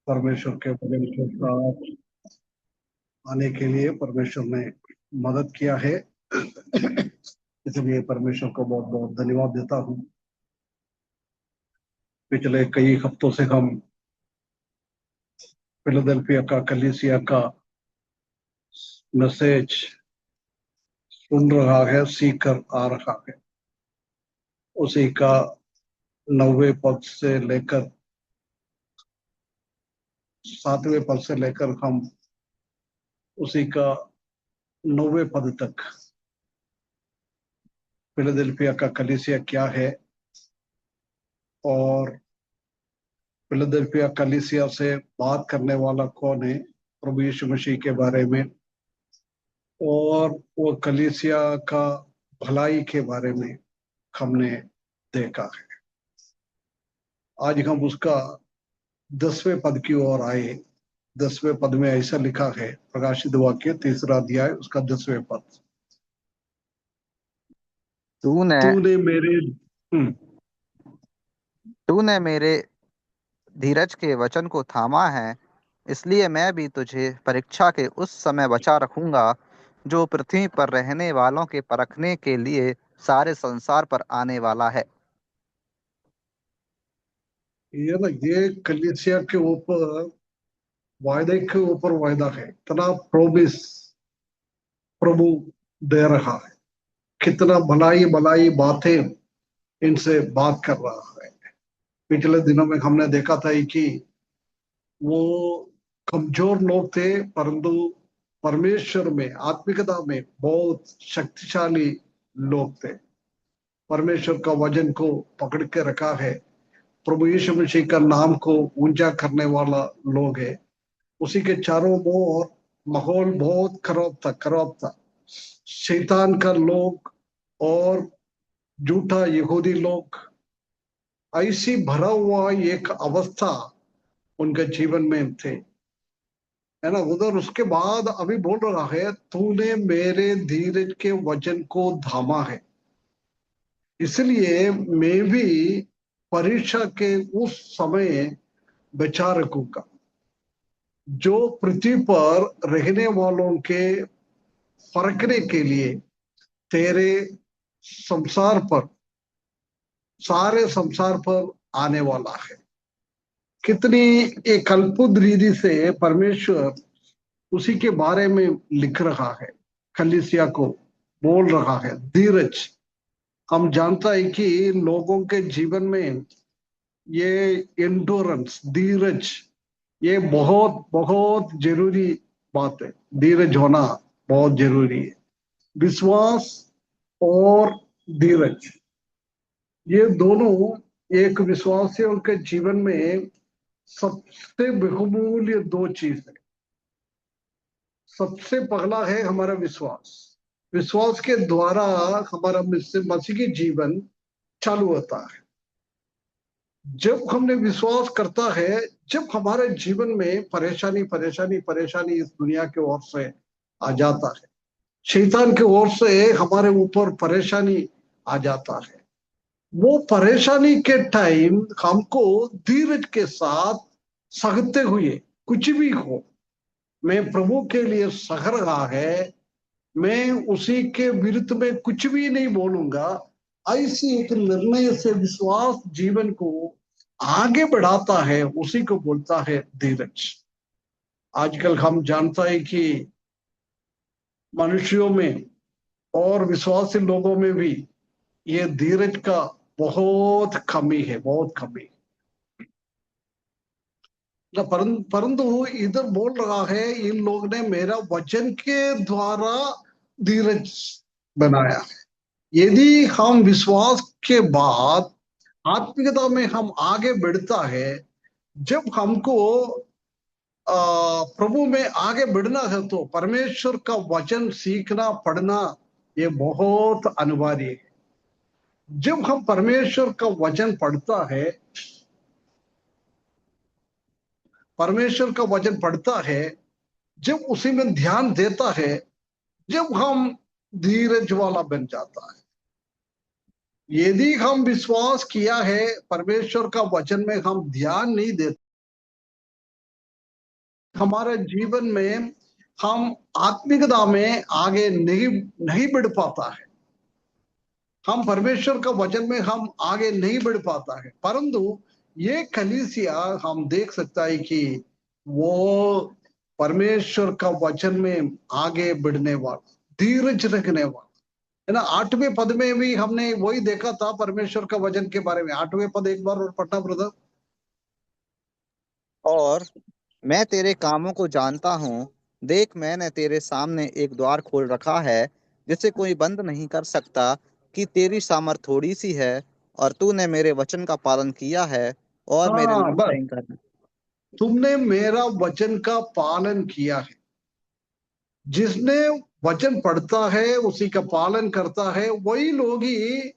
परमेश्वर के वचन के साथ आने के लिए परमेश्वर ने मदद किया है। इसलिए परमेश्वर को बहुत बहुत धन्यवाद देता हूँ। पिछले कई हफ्तों से हम फिलाडेल्फिया का कलीसिया का मैसेज सुन रहा है, सीख कर आ रहा है। उसी का 9वें पद से लेकर 7वें पद से लेकर हम उसी का 9वें पद तक फिलाडेल्फिया का कलीसिया क्या है और फिलाडेल्फिया कलीसिया से बात करने वाला कौन है, प्रभु यीशु मसीह के बारे में, और वो कलीसिया का भलाई के बारे में हमने देखा है। आज हम उसका 10वें पद की ओर आए। 10वें पद में ऐसा लिखा है, प्रकाशित वाक्य 3रा अध्याय उसका 10वें पद। तूने तूने मेरे तूने मेरे धीरज के वचन को थामा है, इसलिए मैं भी तुझे परीक्षा के उस समय बचा रखूंगा जो पृथ्वी पर रहने वालों के परखने के लिए सारे संसार पर आने वाला है। ये कलीसिया के ऊपर वायदे के ऊपर वायदा है। इतना प्रोमिस प्रभु दे रहा है, कितना भलाई भलाई बातें इनसे बात कर रहा है। पिछले दिनों में हमने देखा था कि वो कमजोर लोग थे, परंतु परमेश्वर में आत्मिकता में बहुत शक्तिशाली लोग थे। परमेश्वर का वचन को पकड़ के रखा है, प्रभु यीशु मसीह का नाम को ऊंचा करने वाला लोग है। उसी के चारों ओर माहौल बहुत खराब था। शैतान का लोग और झूठा यहूदी लोग, ऐसी भरा हुआ एक अवस्था उनके जीवन में थे, है ना। उधर उसके बाद अभी बोल रहा है, तूने मेरे धीरज के वचन को थामा है, इसलिए मैं भी परीक्षा के उस समय बचा रखूंगा जो पृथ्वी पर रहने वालों के परखने के लिए तेरे संसार पर, सारे संसार पर आने वाला है। कितनी एक अद्भुत रीति से परमेश्वर उसी के बारे में लिख रहा है, कलीसिया को बोल रहा है धीरज। हम जानता है कि लोगों के जीवन में ये एंडोरेंस, धीरज, ये बहुत बहुत जरूरी बात है। धीरज होना बहुत जरूरी है। विश्वास और धीरज, ये दोनों एक विश्वासियों के जीवन में सबसे बहुमूल्य दो चीज है। सबसे पहला है हमारा विश्वास। विश्वास के द्वारा हमारा मसीह की जीवन चालू होता है। जब हमने विश्वास करता है, जब हमारे जीवन में परेशानी परेशानी परेशानी इस दुनिया की ओर से आ जाता है, शैतान की ओर से हमारे ऊपर परेशानी आ जाता है, वो परेशानी के टाइम हमको धीरज के साथ सहते हुए, कुछ भी हो, मैं प्रभु के लिए सह रहा है, मैं उसी के विरुद्ध में कुछ भी नहीं बोलूंगा, ऐसी एक निर्णय से विश्वास जीवन को आगे बढ़ाता है, उसी को बोलता है धीरज। आजकल हम जानता है कि मनुष्यों में और विश्वासी लोगों में भी ये धीरज का बहुत कमी है, बहुत कमी। परंतु इधर बोल रहा है, इन लोग ने मेरा वचन के द्वारा धीरज बनाया है। यदि हम विश्वास के बाद आत्मिकता में हम आगे बढ़ता है, जब हमको प्रभु में आगे बढ़ना है, तो परमेश्वर का वचन सीखना पढ़ना ये बहुत अनिवार्य है। जब हम परमेश्वर का वचन पढ़ता है, परमेश्वर का वचन पढ़ता है, जब उसी में ध्यान देता है, जब हम धीरज वाला बन जाता है। यदि हम विश्वास किया है, परमेश्वर का वचन में हम ध्यान नहीं देते, हमारे जीवन में हम आत्मिकता में आगे नहीं नहीं बढ़ पाता है, हम परमेश्वर का वचन में हम आगे नहीं बढ़ पाता है। परंतु ये कलीसिया हम देख सकता है कि वो परमेश्वर का वचन में आगे बढ़ने वाला, धीरज रखने वाला है ना। 8वें पद में भी हमने वही देखा था परमेश्वर का वचन के बारे में। 8वें पद एक बार और पढ़ना ब्रदर। और मैं तेरे कामों को जानता हूँ। देख, मैंने तेरे सामने एक द्वार खोल रखा है, जिसे कोई बंद नहीं कर सकता, कि तेरी सामर्थ थोड़ी सी है, और तूने मेरे वचन का पालन किया है और मेरे हाँ नियम बस, नहीं करना। तुमने मेरा वचन का पालन किया है। जिसने वचन पढ़ता है, उसी का पालन करता है, वही लोग ही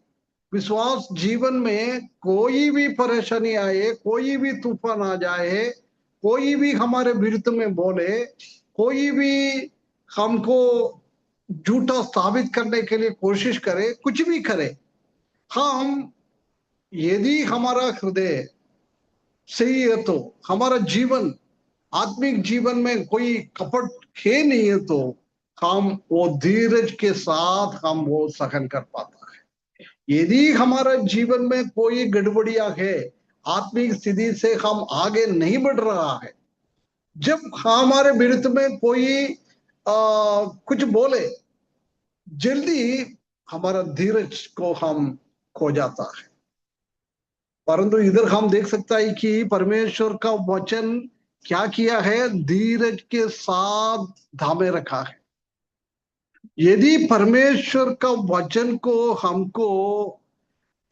विश्वास जीवन में कोई भी परेशानी आए, कोई भी तूफान आ जाए, कोई भी हमारे विरुद्ध में बोले, कोई भी हमको झूठा साबित करने के लिए कोशिश करे, कुछ भी करे, हम यदि हमारा हृदय सही है तो, हमारा जीवन आत्मिक जीवन में कोई कपट है नहीं है तो, हम वो धीरज के साथ हम वो सहन कर पाता है। यदि हमारा जीवन में कोई गड़बड़ियां है, आत्मिक स्थिति से हम आगे नहीं बढ़ रहा है, जब हमारे विरुद्ध में कोई कुछ बोले, जल्दी हमारा धीरज को हम खो जाता है। परंतु इधर हम देख सकता है कि परमेश्वर का वचन क्या किया है, धीरज के साथ थामे रखा है। यदि परमेश्वर का वचन को हमको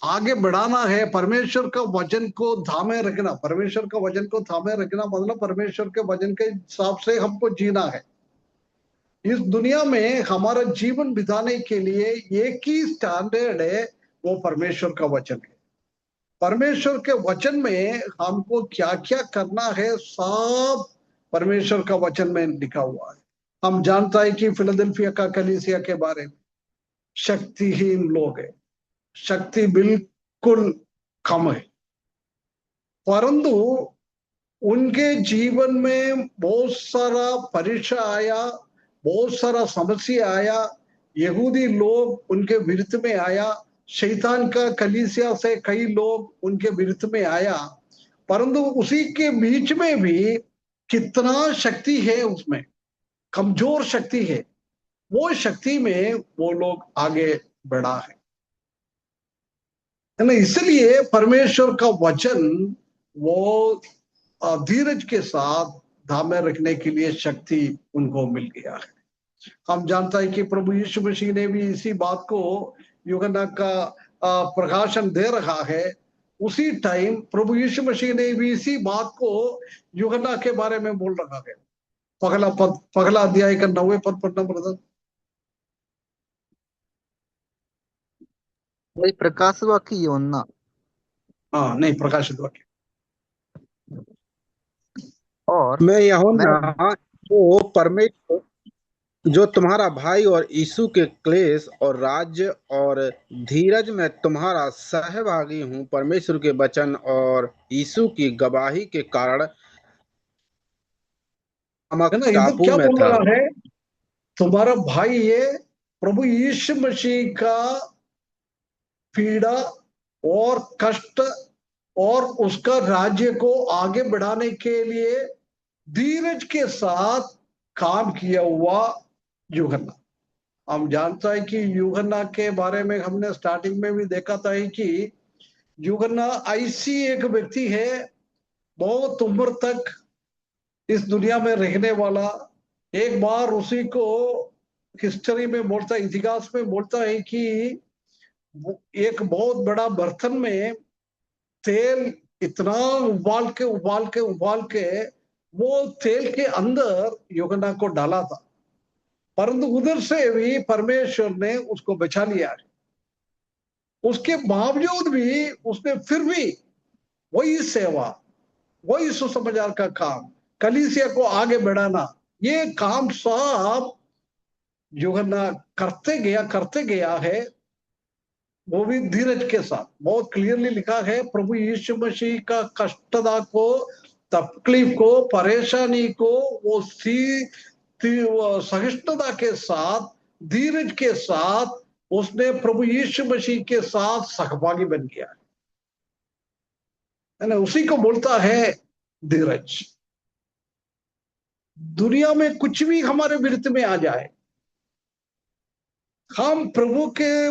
आगे बढ़ाना है, परमेश्वर का वचन को थामे रखना, परमेश्वर का वचन को थामे रखना मतलब परमेश्वर के वचन के हिसाब से हमको जीना है। इस दुनिया में हमारा जीवन बिताने के लिए एक ही स्टैंडर्ड है, वो परमेश्वर का वचन है। परमेश्वर के वचन में हमको क्या क्या करना है, सब परमेश्वर का वचन में लिखा हुआ है। हम जानता है कि फिलाडेल्फिया का कलीसिया के बारे में, शक्तिहीन लोग है, शक्ति बिल्कुल कम है, परंतु उनके जीवन में बहुत सारा परीक्षा आया, बहुत सारा समस्या आया, यहूदी लोग उनके विरुद्ध में आया, शैतान का कलीसिया से कई लोग उनके विरुद्ध में आया, परंतु उसी के बीच में भी कितना शक्ति है, उसमें कमजोर शक्ति है, वो शक्ति में वो लोग आगे बढ़ा है ना। इसलिए परमेश्वर का वचन वो धीरज के साथ धामे रखने के लिए शक्ति उनको मिल गया है। हम जानता है कि प्रभु यीशु मसीह ने भी इसी बात को यूहन्ना का प्रकाशन दे रहा है। उसी टाइम प्रभु यीशु मसीह ने भी इसी बात को यूहन्ना के बारे में बोल रहा है। पगला अध्याय का 9वें पद पढ़ना ब्रदर। वही प्रकाशवा की योजना। हाँ नहीं, प्रकाशित वाक्य। और मैं मैं यूहन्ना, जो परमेश्वर, जो तुम्हारा भाई और यीशु के क्लेश और राज्य और धीरज में तुम्हारा सहभागी हूँ, परमेश्वर के वचन और यीशु की गवाही के कारण है नमक ना, इधर टापू क्या में बोल था। रहा है, तुम्हारा भाई ये प्रभु यीशु मसीह का पीड़ा और कष्ट और उसका राज्य को आगे बढ़ाने के लिए धीरज के साथ काम किया हुआ यूहन्ना। हम जानता है कि यूहन्ना के बारे में हमने स्टार्टिंग में भी देखा था कि यूहन्ना ऐसी एक व्यक्ति है, बहुत उम्र तक इस दुनिया में रहने वाला। एक बार उसी को हिस्ट्री में बोलता, इतिहास में बोलता है कि एक बहुत बड़ा बर्तन में तेल इतना उबाल के वो तेल के अंदर यूहन्ना को डाला था, परंतु उधर से भी परमेश्वर ने उसको बचा लिया। उसके बावजूद भी उसने फिर भी वही सेवा, वही सुसमाचार का काम, कलीसिया को आगे बढ़ाना, ये काम सब यूहन्ना करते गया है, वो भी धीरज के साथ। बहुत क्लियरली लिखा है, प्रभु यीशु मसीह का कष्टदा को तकलीफ को, परेशानी को वो सहिष्णुता के साथ, धीरज के साथ उसने प्रभु यीशु मसीह के साथ सहभागी बन गया है ना। उसी को बोलता है धीरज। दुनिया में कुछ भी हमारे विरुद्ध में आ जाए, हम प्रभु के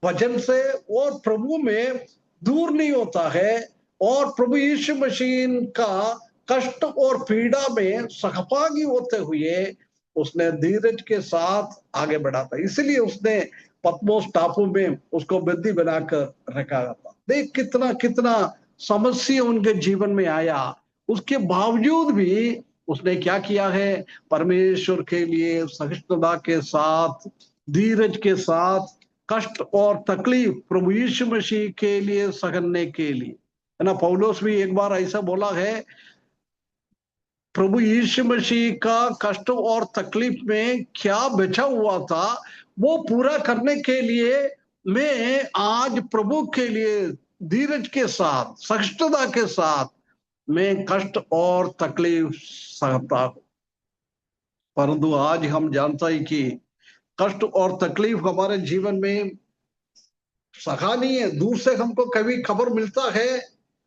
वचन से और प्रभु में दूर नहीं होता है, और प्रभु यीशु मसीह का कष्ट और पीड़ा में सहभागी होते हुए उसने धीरज के साथ आगे बढ़ा था। इसलिए उसने पतमोस टापू में उसको बंदी बनाकर रखा था। देख कितना कितना समस्या उनके जीवन में आया, उसके बावजूद भी उसने क्या किया है, परमेश्वर के लिए सहिष्णुता के साथ, धीरज के साथ, कष्ट और तकलीफ प्रभु यीशु मसीह के लिए सहने के लिए, है ना। पौलुस भी एक बार ऐसा बोला है, प्रभु यीशु मसीह का कष्ट और तकलीफ में क्या बचा हुआ था वो पूरा करने के लिए मैं आज प्रभु के लिए धीरज के साथ, सहिष्णुता के साथ मैं कष्ट और तकलीफ सहता हूं। परंतु आज हम जानता है कि कष्ट और तकलीफ हमारे जीवन में सहा नहीं है। दूर से हमको कभी खबर मिलता है,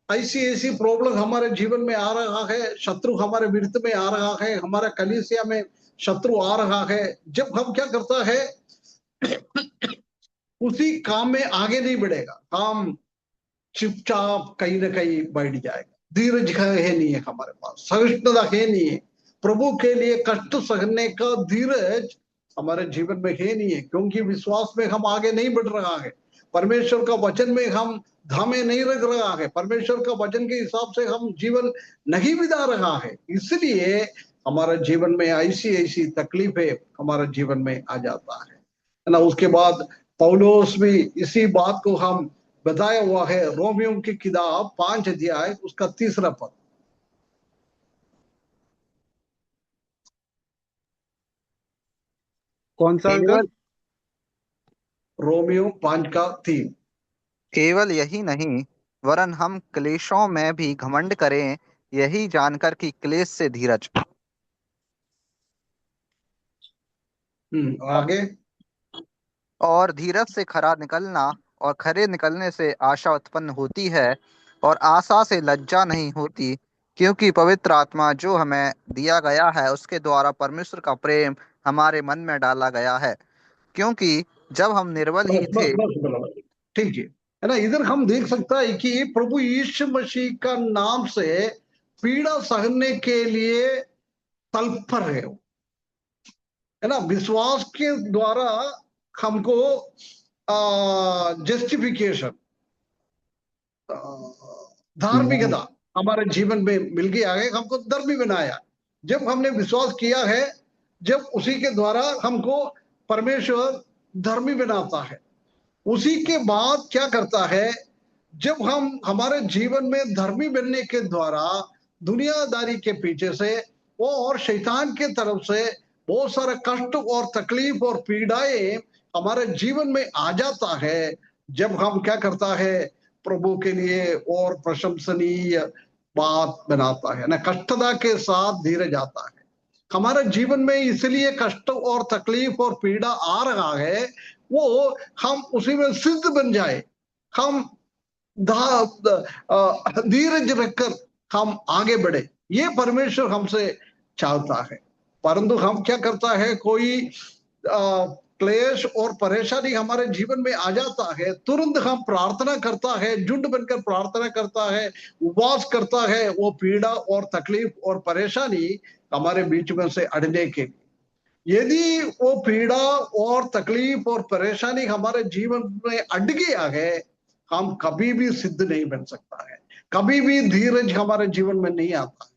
ऐसी ऐसी प्रॉब्लम हमारे जीवन में आ रहा है, शत्रु हमारे विरुद्ध में आ रहा है, हमारा कलीसिया में शत्रु आ रहा है। जब हम क्या करता है, उसी काम में आगे नहीं बढ़ेगा, हम चुपचाप कहीं ना कहीं बैठ जाएगा। धीरज है नहीं है हमारे पास, सहिष्णुता है नहीं है, प्रभु के लिए कष्ट सहने का धीरज हमारे जीवन में है नहीं है, क्योंकि विश्वास में हम आगे नहीं बढ़ रहा है, परमेश्वर का वचन में हम धामे नहीं रख रहा है, परमेश्वर का वचन के हिसाब से हम जीवन नहीं बिता रहा है। इसलिए हमारे जीवन में ऐसी ऐसी तकलीफें हमारे जीवन में आ जाता है ना। उसके बाद पौलुस भी इसी बात को हम बताया हुआ है, रोमियो की किताब 5 अध्याय उसका 3 पद। कौन सा अंकल? रोमियो 5 का 3। केवल यही नहीं, वरन हम क्लेशों में भी घमंड करें, यही जानकर कि क्लेश से धीरज, आगे। और धीरज से खरा निकलना, और खरे निकलने से आशा उत्पन्न होती है, और आशा से लज्जा नहीं होती, क्योंकि पवित्र आत्मा जो हमें दिया गया है उसके द्वारा परमेश्वर का प्रेम हमारे मन में डाला गया है। क्योंकि जब हम निर्बल बस ही बस थे। बस बस, ठीक है ना। इधर हम देख सकता है कि प्रभु यीशु मसीह का नाम से पीड़ा सहने के लिए तत्पर है वो, है ना। विश्वास के द्वारा हमको जस्टिफिकेशन, धार्मिकता हमारे जीवन में मिल गया है, हमको धर्मी बनाया जब हमने विश्वास किया है। जब उसी के द्वारा हमको परमेश्वर धर्मी बनाता है, उसी के बाद क्या करता है, जब हम हमारे जीवन में धर्मी बनने के द्वारा दुनियादारी के पीछे से वो और शैतान के तरफ से बहुत सारा कष्ट और तकलीफ और पीड़ाएं हमारे जीवन में आ जाता है, जब हम क्या करता है, प्रभु के लिए और प्रशंसनीय बात बनाता है ना, कष्टता के साथ धीरज आता है हमारे जीवन में। इसलिए कष्ट और तकलीफ और पीड़ा आ रहा है, वो हम उसी में सिद्ध बन जाए, हम धीरज रखकर हम आगे बढ़े, ये परमेश्वर हमसे चाहता है। परंतु हम क्या करता है, कोई क्लेश और परेशानी हमारे जीवन में आ जाता है, तुरंत हम प्रार्थना करता है, झुंड बनकर प्रार्थना करता है, उपवास करता है, वो पीड़ा और तकलीफ और परेशानी हमारे बीच में से हटने के लिए। यदि वो पीड़ा और तकलीफ और परेशानी हमारे जीवन में अट गया है, हम कभी भी सिद्ध नहीं बन सकता है, कभी भी धीरज हमारे जीवन में नहीं आता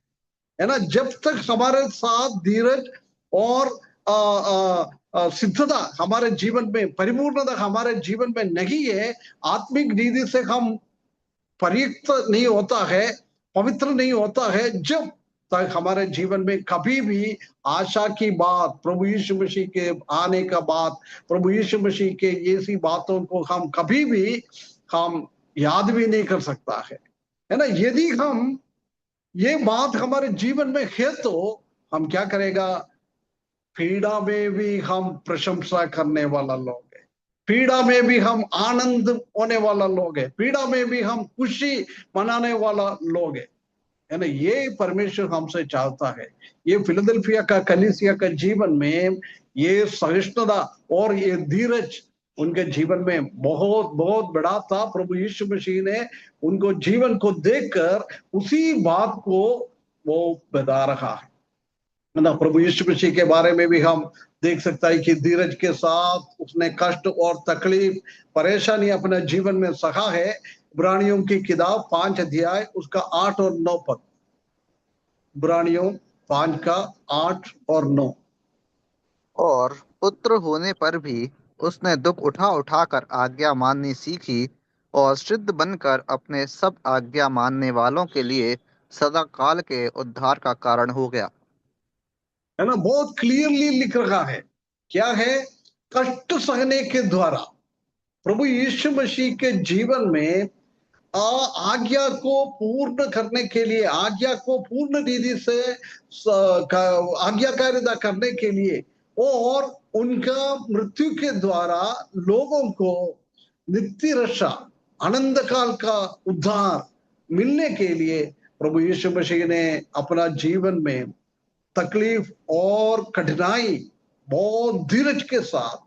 है ना। जब तक हमारे साथ धीरज और सिद्धता हमारे जीवन में, परिपूर्णता हमारे जीवन में नहीं है, आत्मिक नीति से हम परियुक्त नहीं होता है, पवित्र नहीं होता है, जब तक हमारे जीवन में कभी भी आशा की बात, प्रभु यीशु मसीह के आने का बात, प्रभु यीशु मसीह के ऐसी बातों को हम कभी भी हम याद भी नहीं कर सकता है ना। यदि हम ये बात हमारे जीवन में है तो हम क्या करेगा, पीड़ा में भी हम प्रशंसा करने वाला लोग है, पीड़ा में भी हम आनंद होने वाला लोग है, पीड़ा में भी हम खुशी मनाने वाला लोग है ना। ये परमेश्वर हमसे चाहता है। ये फिलाडेल्फिया का कलीसिया का जीवन में ये सहिष्णुता और ये धीरज उनके जीवन में बहुत बहुत बड़ा था। प्रभु यीशु मसीह ने उनको जीवन को देखकर उसी बात को वो बता रहा है ना। प्रभु यीशु मसीह के बारे में भी हम देख सकता है कि धीरज के साथ उसने कष्ट और तकलीफ परेशानी अपने जीवन में सहा है। इब्रानियों की किताब 5 अध्याय उसका 8 और 9 पद। इब्रानियों 5 का 8 और 9। और पुत्र होने पर भी उसने दुख उठा उठाकर आज्ञा माननी सीखी और सिद्ध बनकर अपने सब आज्ञा मानने वालों के लिए सदा काल के उद्धार का कारण हो गया। है ना, बहुत क्लियरली लिख रहा है। क्या है, कष्ट सहने के द्वारा प्रभु यीशु मसीह के जीवन में आज्ञा को पूर्ण करने के लिए, आज्ञा को पूर्ण रीति से आज्ञाकारिता करने के लिए और उनका मृत्यु के द्वारा लोगों को नित्य रक्षा आनंद काल का उद्धार मिलने के लिए प्रभु यीशु मसीह ने अपना जीवन में तकलीफ और कठिनाई बहुत धीरज के साथ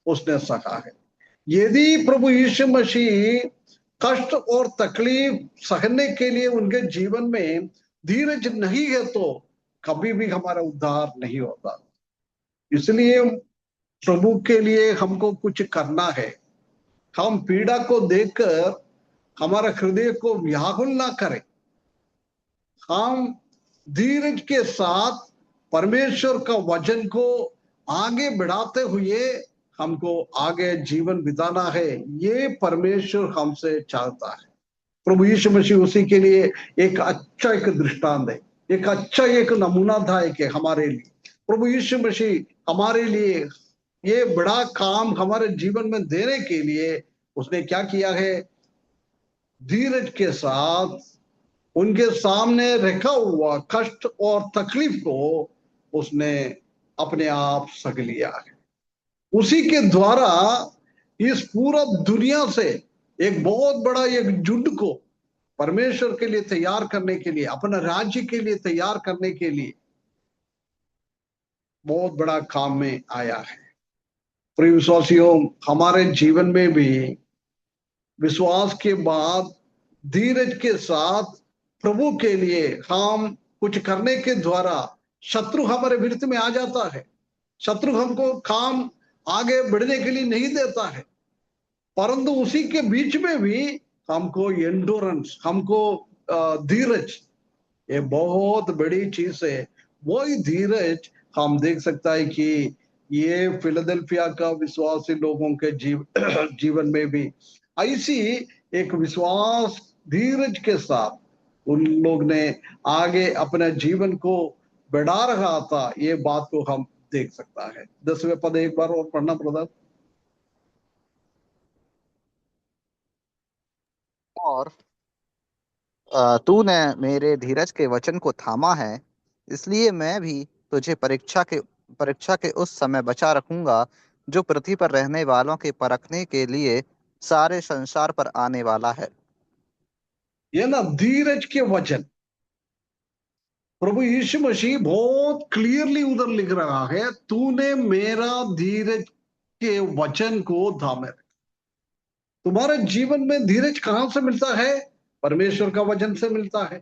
उसने सहा है। यदि प्रभु यीशु मसीह कष्ट और तकलीफ सहने के लिए उनके जीवन में धीरज नहीं है तो कभी भी हमारा उद्धार नहीं होता। इसलिए प्रभु के लिए हमको कुछ करना है। हम पीड़ा को देखकर हमारा हृदय को व्याकुल ना करें। हम धीरज के साथ परमेश्वर का वचन को आगे बढ़ाते हुए हमको आगे जीवन बिताना है। ये परमेश्वर हमसे चाहता है। प्रभु यीशु मसीह उसी के लिए एक अच्छा एक दृष्टांत है, एक अच्छा एक नमूनादायक है हमारे लिए। प्रभु यीशु मसीह हमारे लिए ये बड़ा काम हमारे जीवन में देने के लिए उसने क्या किया है, धीरज के साथ उनके सामने रखा हुआ कष्ट और तकलीफ को उसने अपने आप सह लिया है। उसी के द्वारा इस पूरा दुनिया से एक बहुत बड़ा एक झुंड को परमेश्वर के लिए तैयार करने के लिए, अपना राज्य के लिए तैयार करने के लिए बहुत बड़ा काम में आया है। प्रिय विश्वासियों, हमारे जीवन में भी विश्वास के बाद धीरज के साथ प्रभु के लिए हम कुछ करने के द्वारा शत्रु हमारे विरुद्ध में आ जाता है। शत्रु हमको काम आगे बढ़ने के लिए नहीं देता है, परंतु उसी के बीच में भी हमको एंडोरेंस, हमको धीरज, ये बहुत बड़ी चीज है। वही धीरज हम देख सकता है कि ये फिलाडेल्फिया का विश्वासी लोगों के जीवन में भी ऐसी एक विश्वास धीरज के साथ उन लोग ने आगे अपने जीवन को बढ़ा रहा था। ये बात को हम देख सकता है। 10वें पद एक बार और पढ़ना ब्रदर। और तूने मेरे धीरज के वचन को थामा है, इसलिए मैं भी तुझे परीक्षा के उस समय बचा रखूंगा जो पृथ्वी पर रहने वालों के परखने के लिए सारे संसार पर आने वाला है। ये ना धीरज के वचन प्रभु यीशु मसीह बहुत क्लियरली उधर लिख रहा है, तूने मेरा धीरज के वचन को थामे। तुम्हारे जीवन में धीरज कहां से मिलता है? परमेश्वर का वचन से मिलता है।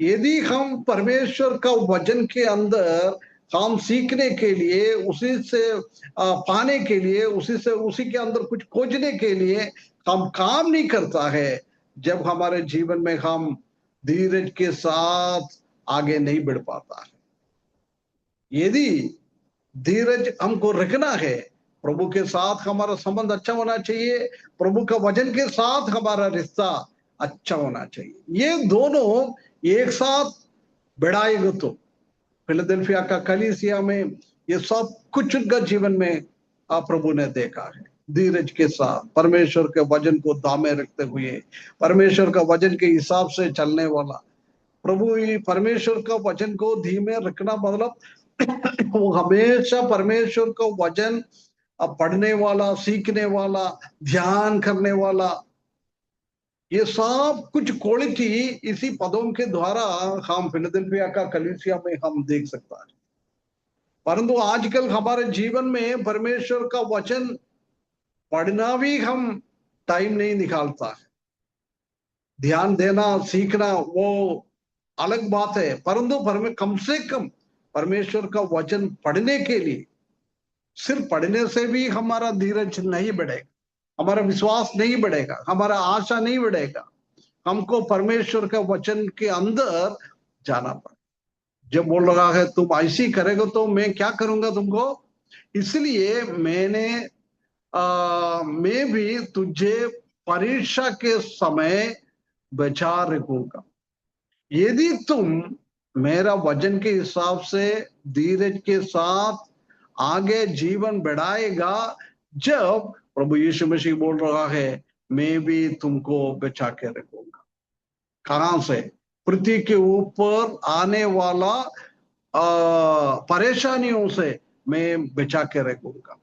यदि हम परमेश्वर का वचन के अंदर हम सीखने के लिए, उसी से पाने के लिए, उसी के अंदर कुछ खोजने के लिए हम काम नहीं करता है, जब हमारे जीवन में हम धीरज के साथ आगे नहीं बढ़ पाता है। यदि धीरज हमको रखना है, प्रभु के साथ हमारा संबंध अच्छा होना चाहिए, प्रभु का वचन के साथ हमारा रिश्ता अच्छा होना चाहिए। ये दोनों एक साथ बढ़ाएगा तो फिलाडेल्फिया का कलीसिया में ये सब कुछ उनका जीवन में प्रभु ने देखा है। धीरज के साथ परमेश्वर के वचन को दामे रखते हुए, परमेश्वर का वचन के हिसाब से चलने वाला प्रभु परमेश्वर का वचन को धीमे रखना मतलब वो हमेशा परमेश्वर का वचन पढ़ने वाला, सीखने वाला, ध्यान करने वाला, ये सब कुछ क्वालिटी इसी पदों के द्वारा हम फिलाडेल्फिया का कलीसिया में हम देख सकता है। परंतु आजकल हमारे जीवन में परमेश्वर का वचन पढ़ना भी हम टाइम नहीं निकालता है। ध्यान देना, सीखना वो अलग बात है, परंतु कम से कम परमेश्वर का वचन पढ़ने के लिए, सिर्फ पढ़ने से भी हमारा धीरज नहीं बढ़ेगा, हमारा विश्वास नहीं बढ़ेगा, हमारा आशा नहीं बढ़ेगा। हमको परमेश्वर का वचन के अंदर जाना पड़ेगा। जब बोल रहा है तुम ऐसी करेगा तो मैं क्या करूंगा तुमको, इसलिए मैं भी तुझे परीक्षा के समय बचा रखूंगा। यदि तुम मेरा वचन के हिसाब से धीरज के साथ आगे जीवन बढ़ाएगा, जब प्रभु यीशु मसीह बोल रहा है मैं भी तुमको बचा के रखूंगा। कहां से? पृथ्वी के ऊपर आने वाला परेशानियों से मैं बचा के रखूंगा,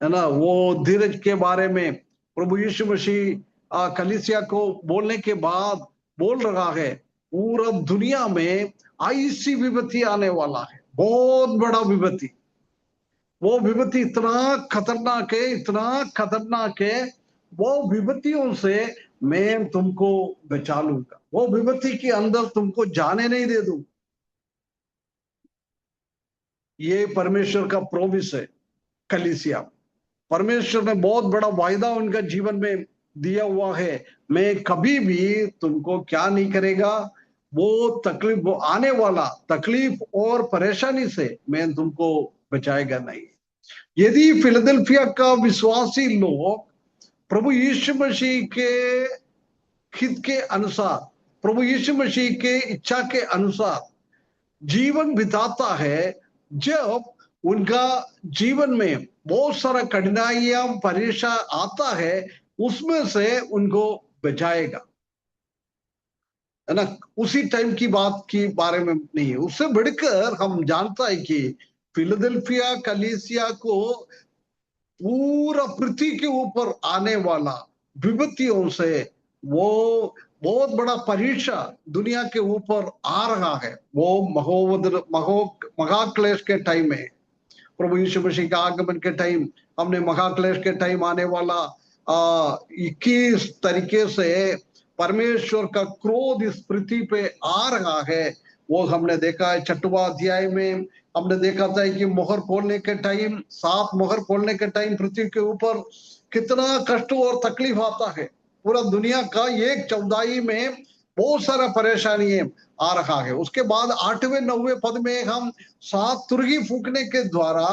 है ना। वो धीरज के बारे में प्रभु यीशु मसीह कलीसिया को बोलने के बाद बोल रहा है पूरा दुनिया में ऐसी विपत्ति आने वाला है, बहुत बड़ा विपत्ति। वो विपत्ति इतना खतरनाक है, इतना खतरनाक है, वो विपत्तियों से मैं तुमको बचा लूंगा, वो विपत्ति के अंदर तुमको जाने नहीं दे दूं। ये परमेश्वर का प्रोमिस है कलीसिया। परमेश्वर ने बहुत बड़ा वायदा उनका जीवन में दिया हुआ है, मैं कभी भी तुमको क्या नहीं करेगा, वो तकलीफ, वो आने वाला तकलीफ और परेशानी से मैं तुमको बचाएगा नहीं। यदि फिलाडेल्फिया का विश्वासी लोग प्रभु यीशु मसीह के हित के अनुसार, प्रभु यीशु मसीह के इच्छा के अनुसार जीवन बिताता है, जब उनका जीवन में बहुत सारा कठिनाइयां परेशान आता है, उसमें से उनको बचाएगा, है ना। उसी टाइम की बात की बारे में नहीं है, उससे बढ़कर हम जानता है कि फिलाडेल्फिया कलीसिया को पूरा पृथ्वी के ऊपर आने वाला विपत्तियों से वो बहुत बड़ा परीक्षा दुनिया के ऊपर आ रहा है। वो महाक्लेश के टाइम में, प्रभु यीशु मसीह का आगमन के टाइम, हमने महाक्लेश के टाइम आने वाला 21 तरीके से परमेश्वर का क्रोध इस पृथ्वी पे आ रहा है, वो हमने देखा है। 6वां अध्याय में हमने देखा था कि मोहर खोलने के टाइम, 7 मोहर खोलने के टाइम पृथ्वी के ऊपर कितना कष्ट और तकलीफ आता है। पूरा दुनिया का 1/4 में बहुत सारा परेशानी आ रहा है। उसके बाद 8वें 9वें पद में हम 7 तुरही फूकने के द्वारा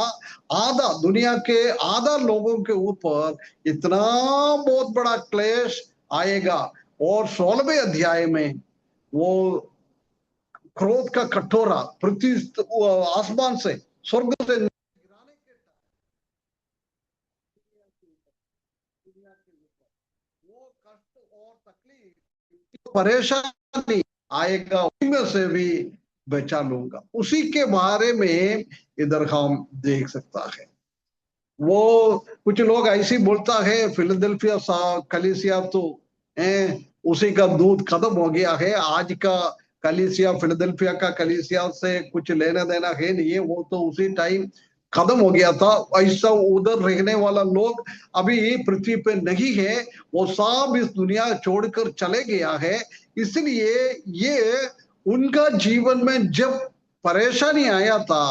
आधा दुनिया के आधा लोगों के ऊपर इतना बहुत बड़ा क्लेश आएगा। और 16वें अध्याय में वो क्रोध का कटोरा पृथ्वी आसमान से, स्वर्ग से गिराने के दुनिया के ऊपर वो कष्ट और तकलीफ, परेशानी आएगा, उनमें से भी बचा लूंगा। उसी के बारे में इधर हम देख सकता है। वो कुछ लोग ऐसे बोलता है फिलाडेल्फिया कलीसिया तो उसी का दूध खत्म हो गया है, आज का कलीसिया फिलाडेल्फिया का कलीसिया से कुछ लेना देना है नहीं है, वो तो उसी टाइम खत्म हो गया था। ऐसा उधर रहने वाला लोग अभी पृथ्वी पे नहीं है, वो सब इस दुनिया छोड़कर चले गया है। इसलिए ये उनका जीवन में जब परेशानी आया था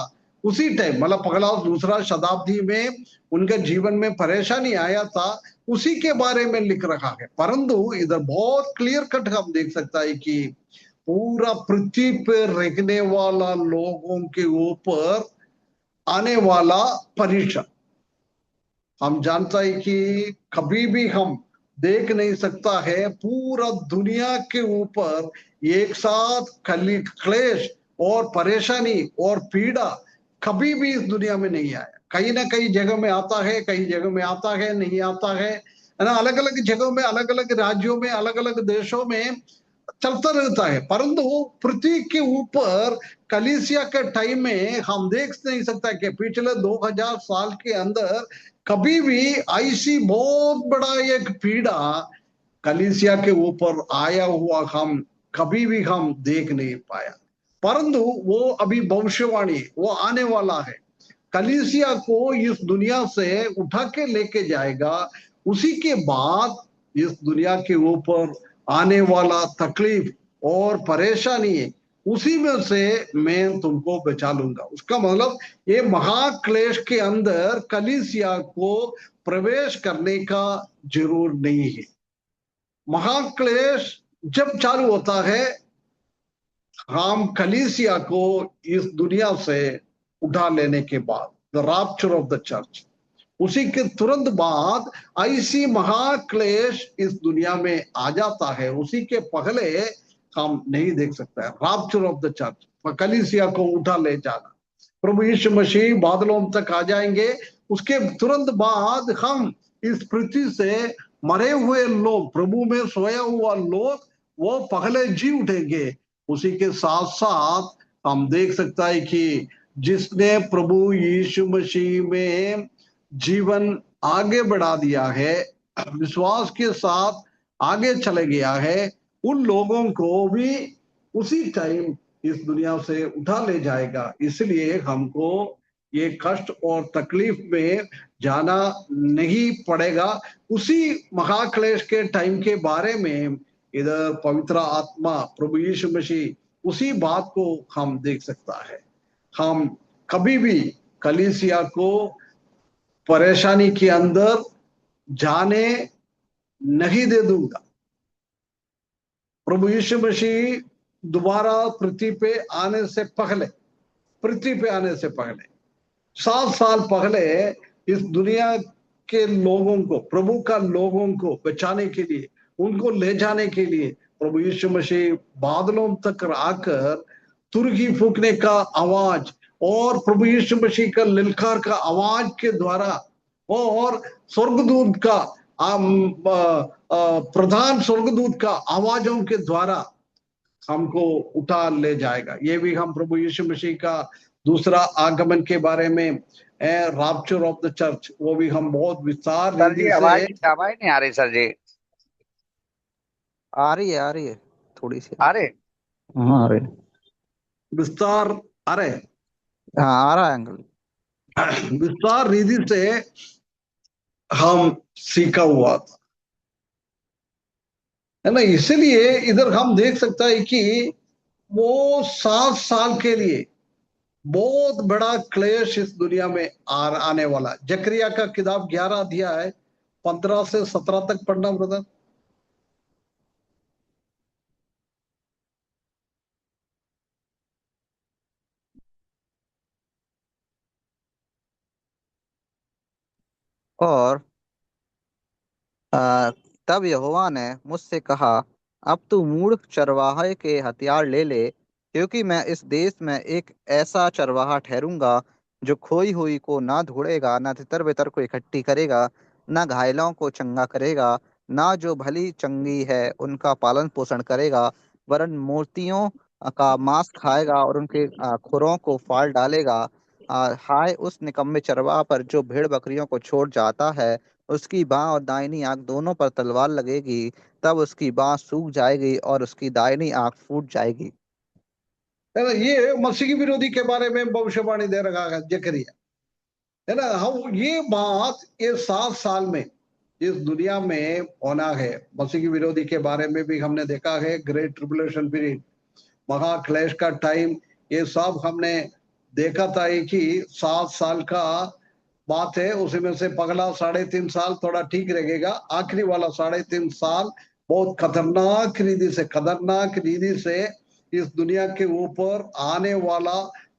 उसी टाइम, मतलब पहला दूसरा शताब्दी में उनके जीवन में परेशानी आया था, उसी के बारे में लिख रहा है। परंतु इधर बहुत क्लियर कट हम देख सकता है कि पूरा पृथ्वी पर रहने वाला लोगों के ऊपर आने वाला परीक्षा, हम जानता है कि कभी भी हम देख नहीं सकता है पूरा दुनिया के ऊपर एक साथ क्लेश और परेशानी और पीड़ा कभी भी इस दुनिया में नहीं आया। कहीं ना कहीं जगह में आता है, कहीं जगह में आता है, नहीं आता है ना। अलग अलग जगहों में, अलग अलग राज्यों में, अलग अलग देशों में चलता रहता है, परंतु पृथ्वी के ऊपर कलीसिया के टाइम में हम देख नहीं सकता कि पिछले 2000 साल के अंदर कभी भी ऐसी बहुत बड़ा एक पीड़ा कलीसिया के ऊपर आया हुआ हम कभी भी हम देख नहीं पाया। परंतु वो अभी भविष्यवाणी वो आने वाला है, कलीसिया को इस दुनिया से उठा के लेके जाएगा। उसी के बाद इस दुनिया के ऊपर आने वाला तकलीफ और परेशानी है, उसी में से मैं तुमको बचा लूंगा। उसका मतलब ये महाक्लेश के अंदर कलीसिया को प्रवेश करने का जरूर नहीं है। महाक्लेश जब चालू होता है, हम कलीसिया को इस दुनिया से उठा लेने के बाद, the rapture of the church, उसी के तुरंत बाद ऐसी महाक्लेश इस दुनिया में आ जाता है। उसी के पहले हम नहीं देख सकते हैं रैप्चर ऑफ द चर्च, कलीसिया को उठा ले जाना। प्रभु यीशु मसीह बादलों तक आ जाएंगे, उसके तुरंत बाद हम इस पृथ्वी से मरे हुए लोग, प्रभु में सोया हुआ लोग, वो पहले जी उठेंगे। उसी के साथ साथ हम देख सकता है कि जिसने प्रभु यीशु मसीह में जीवन आगे बढ़ा दिया है, विश्वास के साथ आगे चले गया है, उन लोगों को भी उसी टाइम इस दुनिया से उठा ले जाएगा। इसलिए हमको ये कष्ट और तकलीफ में जाना नहीं पड़ेगा। उसी महाक्लेश के टाइम के बारे में इधर पवित्र आत्मा प्रभु यीशु मसीह उसी बात को हम देख सकता है। हम कभी भी कलीसिया को परेशानी के अंदर जाने नहीं दे दूंगा। प्रभु यीशु मसीह दोबारा पृथ्वी पे आने से पहले, पृथ्वी पे आने से पहले 7 साल पहले इस दुनिया के लोगों को, प्रभु का लोगों को बचाने के लिए, उनको ले जाने के लिए प्रभु यीशु मसीह बादलों तक आकर तुरही फूकने का आवाज और प्रभु यीशु मसीह का ललकार का आवाज के द्वारा और स्वर्गदूत का प्रधान स्वर्गदूत का आवाजों के द्वारा हमको उठा ले जाएगा। ये भी हम प्रभु यीशु मसीह का दूसरा आगमन के बारे में, रैप्चर ऑफ द चर्च, वो भी हम बहुत विस्तार सर जी रीति आवाज से आवाज नहीं आ रही सर जी। आ रही है थोड़ी सी। आ रहे हाँ आ रही है। विस्तार, अरे हाँ आ रहा है अंकल। विस्तार रीति से हम सीखा हुआ था, है ना। इसलिए इधर हम देख सकता है कि वो 7 साल के लिए बहुत बड़ा क्लेश इस दुनिया में आने वाला। जकरिया का किताब 11 अध्याय 15 से 17 तक पढ़ना ब्रदर। और आ, तब यहोवा ने मुझसे कहा, अब तू मूढ़ चरवाहे के हथियार ले ले, क्योंकि मैं इस देश में एक ऐसा चरवाहा ठहरूंगा जो खोई हुई को ना ढूंढेगा, ना तितर बितर को इकट्ठी करेगा, ना घायलों को चंगा करेगा, ना जो भली चंगी है उनका पालन पोषण करेगा, वरन मूर्तियों का मांस खाएगा और उनके खुरों को फाड़ डालेगा। हाय उस निकम्मे चरवाहा पर जो भेड़ बकरियों को छोड़ जाता है। उसकी बाँह और दाहिनी आँख दोनों पर तलवार लगेगी, तब उसकी बाँह सूख जाएगी और उसकी दाहिनी आँख फूट जाएगी। है ना, ये मसीह विरोधी के बारे में भविष्यवाणी दे रखा है जकरिया, है ना। हम ये बात ये 7 साल में इस दुनिया में होना है। मसीह विरोधी के बारे में भी हमने देखा है, ग्रेट ट्रिबुलेशन पीरियड, महाक्लेश का टाइम, ये सब हमने देखा था। एक ही 7 साल का बात है, उसमें से पगला 3.5 साल थोड़ा ठीक रहेगा, आखिरी वाला 3.5 साल बहुत खतरनाक रीति से इस दुनिया के ऊपर आने वाला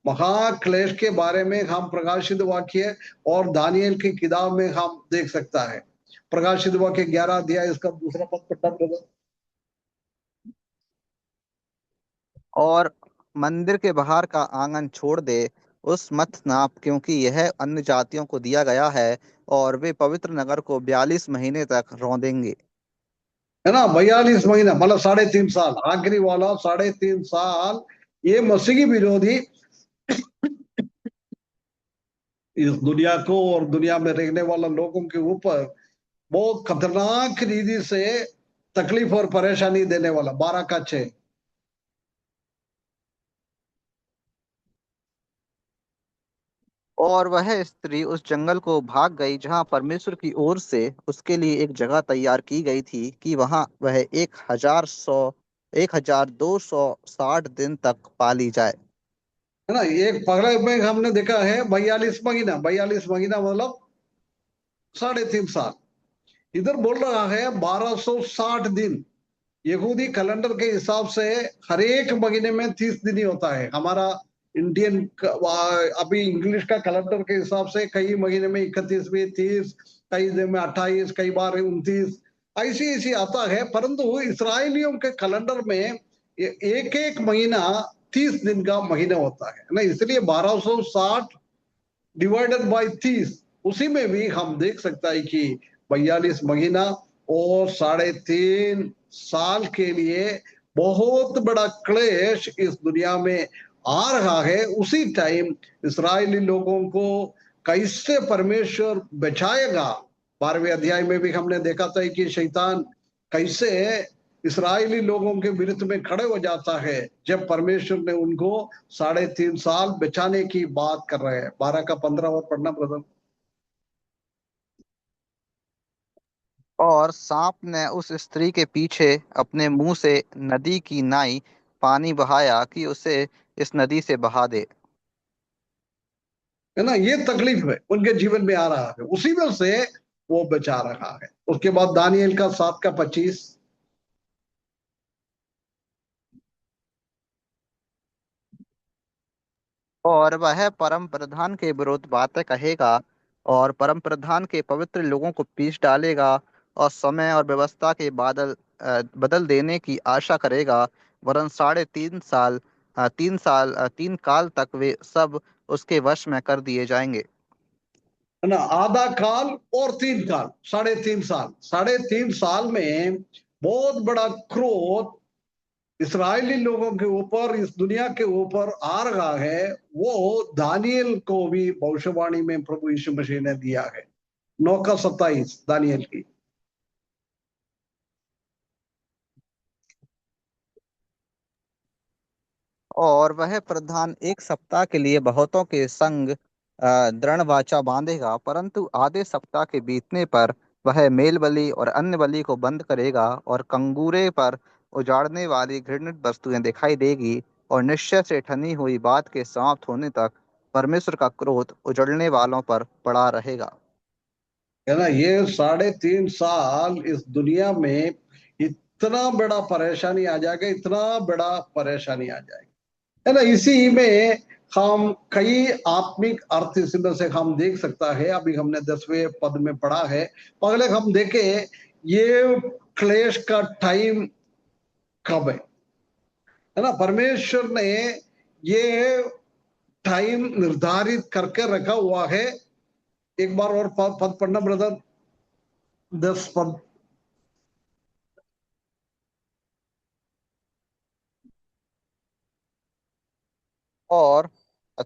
महाक्लेश के बारे में हम प्रकाशित वाक्य और दानियल की किताब में हम देख सकता है। प्रकाशित वाक्य 11 अध्याय इसका दूसरा पद पढ़ना ब्रदर। और मंदिर के बाहर का आंगन छोड़ दे, उस मत नाप, क्योंकि यह अन्य जातियों को दिया गया है और वे पवित्र नगर को 42 महीने तक रौंदेंगे। है ना, 42 महीना मतलब 3.5 साल, आखिरी वाला 3.5 साल ये मसीही विरोधी इस दुनिया को और दुनिया में रहने वाला लोगों के ऊपर बहुत खतरनाक रीति से तकलीफ और परेशानी देने वाला 12 का 6। और वह स्त्री उस जंगल को भाग गई जहां परमेश्वर की ओर से उसके लिए एक जगह तैयार की गई थी कि वहां वह 1260 दिन तक पाली जाए। है ना, एक पगले में हमने देखा है 42 महीना, 42 महीना मतलब 3.5 साल। इधर बोल रहा है 1260 दिन। यहूदी कैलेंडर के हिसाब से हर एक महीने में 30 दिन ही होता है। हमारा इंडियन अभी इंग्लिश का कैलेंडर के हिसाब से कई महीने में 31 भी, 30, कई दिन में 28, कई बार 29, ऐसी ऐसी आता है। परंतु इसराइलियों के कैलेंडर में एक एक महीना 30 दिन का महीना होता है ना, इसलिए 1260 डिवाइडेड बाय 30, उसी में भी हम देख सकता है कि 42 महीना और 3.5 साल के लिए बहुत बड़ा क्लेश इस दुनिया में आ रहा है। उसी टाइम इसराइली लोगों को कैसे परमेश्वर बचाएगा। 12वें अध्याय में भी हमने देखा था कि शैतान कैसे इसराइली लोगों के विरुद्ध में खड़े हो जाता है जब परमेश्वर ने उनको 3.5 साल बचाने की बात कर रहे हैं। 12 का 15 और पढ़ना ब्रदर। और सांप ने उस स्त्री के पीछे अपने मुंह से नदी की नाई पानी बहाया कि उसे इस नदी से बहा दे। है ना, ये तकलीफ है उनके जीवन में आ रहा है, उसी में से वो बचा रहा है। उसके बाद दानियल का 7 का 25। और वह परम प्रधान के विरुद्ध बातें कहेगा और परम प्रधान के पवित्र लोगों को पीस डालेगा और समय और व्यवस्था के बदल देने की आशा करेगा। वरन 3.5 साल 3 काल तक वे सब उसके वश में कर दिए जाएंगे। है ना, आधा काल और 3 काल, 3.5 साल। 3.5 साल में बहुत बड़ा क्रोध इसराइली लोगों के ऊपर, इस दुनिया के ऊपर आ रहा है। वो दानियल को भी भविष्यवाणी में प्रभु यीशु मसीह ने दिया है। 9 का 27 दानियल की। और वह प्रधान 1 सप्ताह के लिए बहुतों के संग दृढ़ वाचा बांधेगा, परंतु आधे सप्ताह के बीतने पर वह मेल बलि और अन्य बलि को बंद करेगा और कंगूरे पर उजाड़ने वाली घृणित वस्तुएं दिखाई देगी। और निश्चय से ठनी हुई बात के समाप्त होने तक परमेश्वर का क्रोध उजड़ने वालों पर पड़ा रहेगा। है ना, ये 3.5 साल इस दुनिया में इतना बड़ा परेशानी आ जाएगा, इतना बड़ा परेशानी आ जाएगा। है ना, इसी में हम कई आत्मिक अर्थ इसमें से हम देख सकता है। अभी हमने 10वें पद में पढ़ा है। पहले हम देखे ये क्लेश का टाइम कब है ना, परमेश्वर ने ये टाइम निर्धारित करके रखा हुआ है। एक बार और पद पढ़ना ब्रदर, 10 पद। और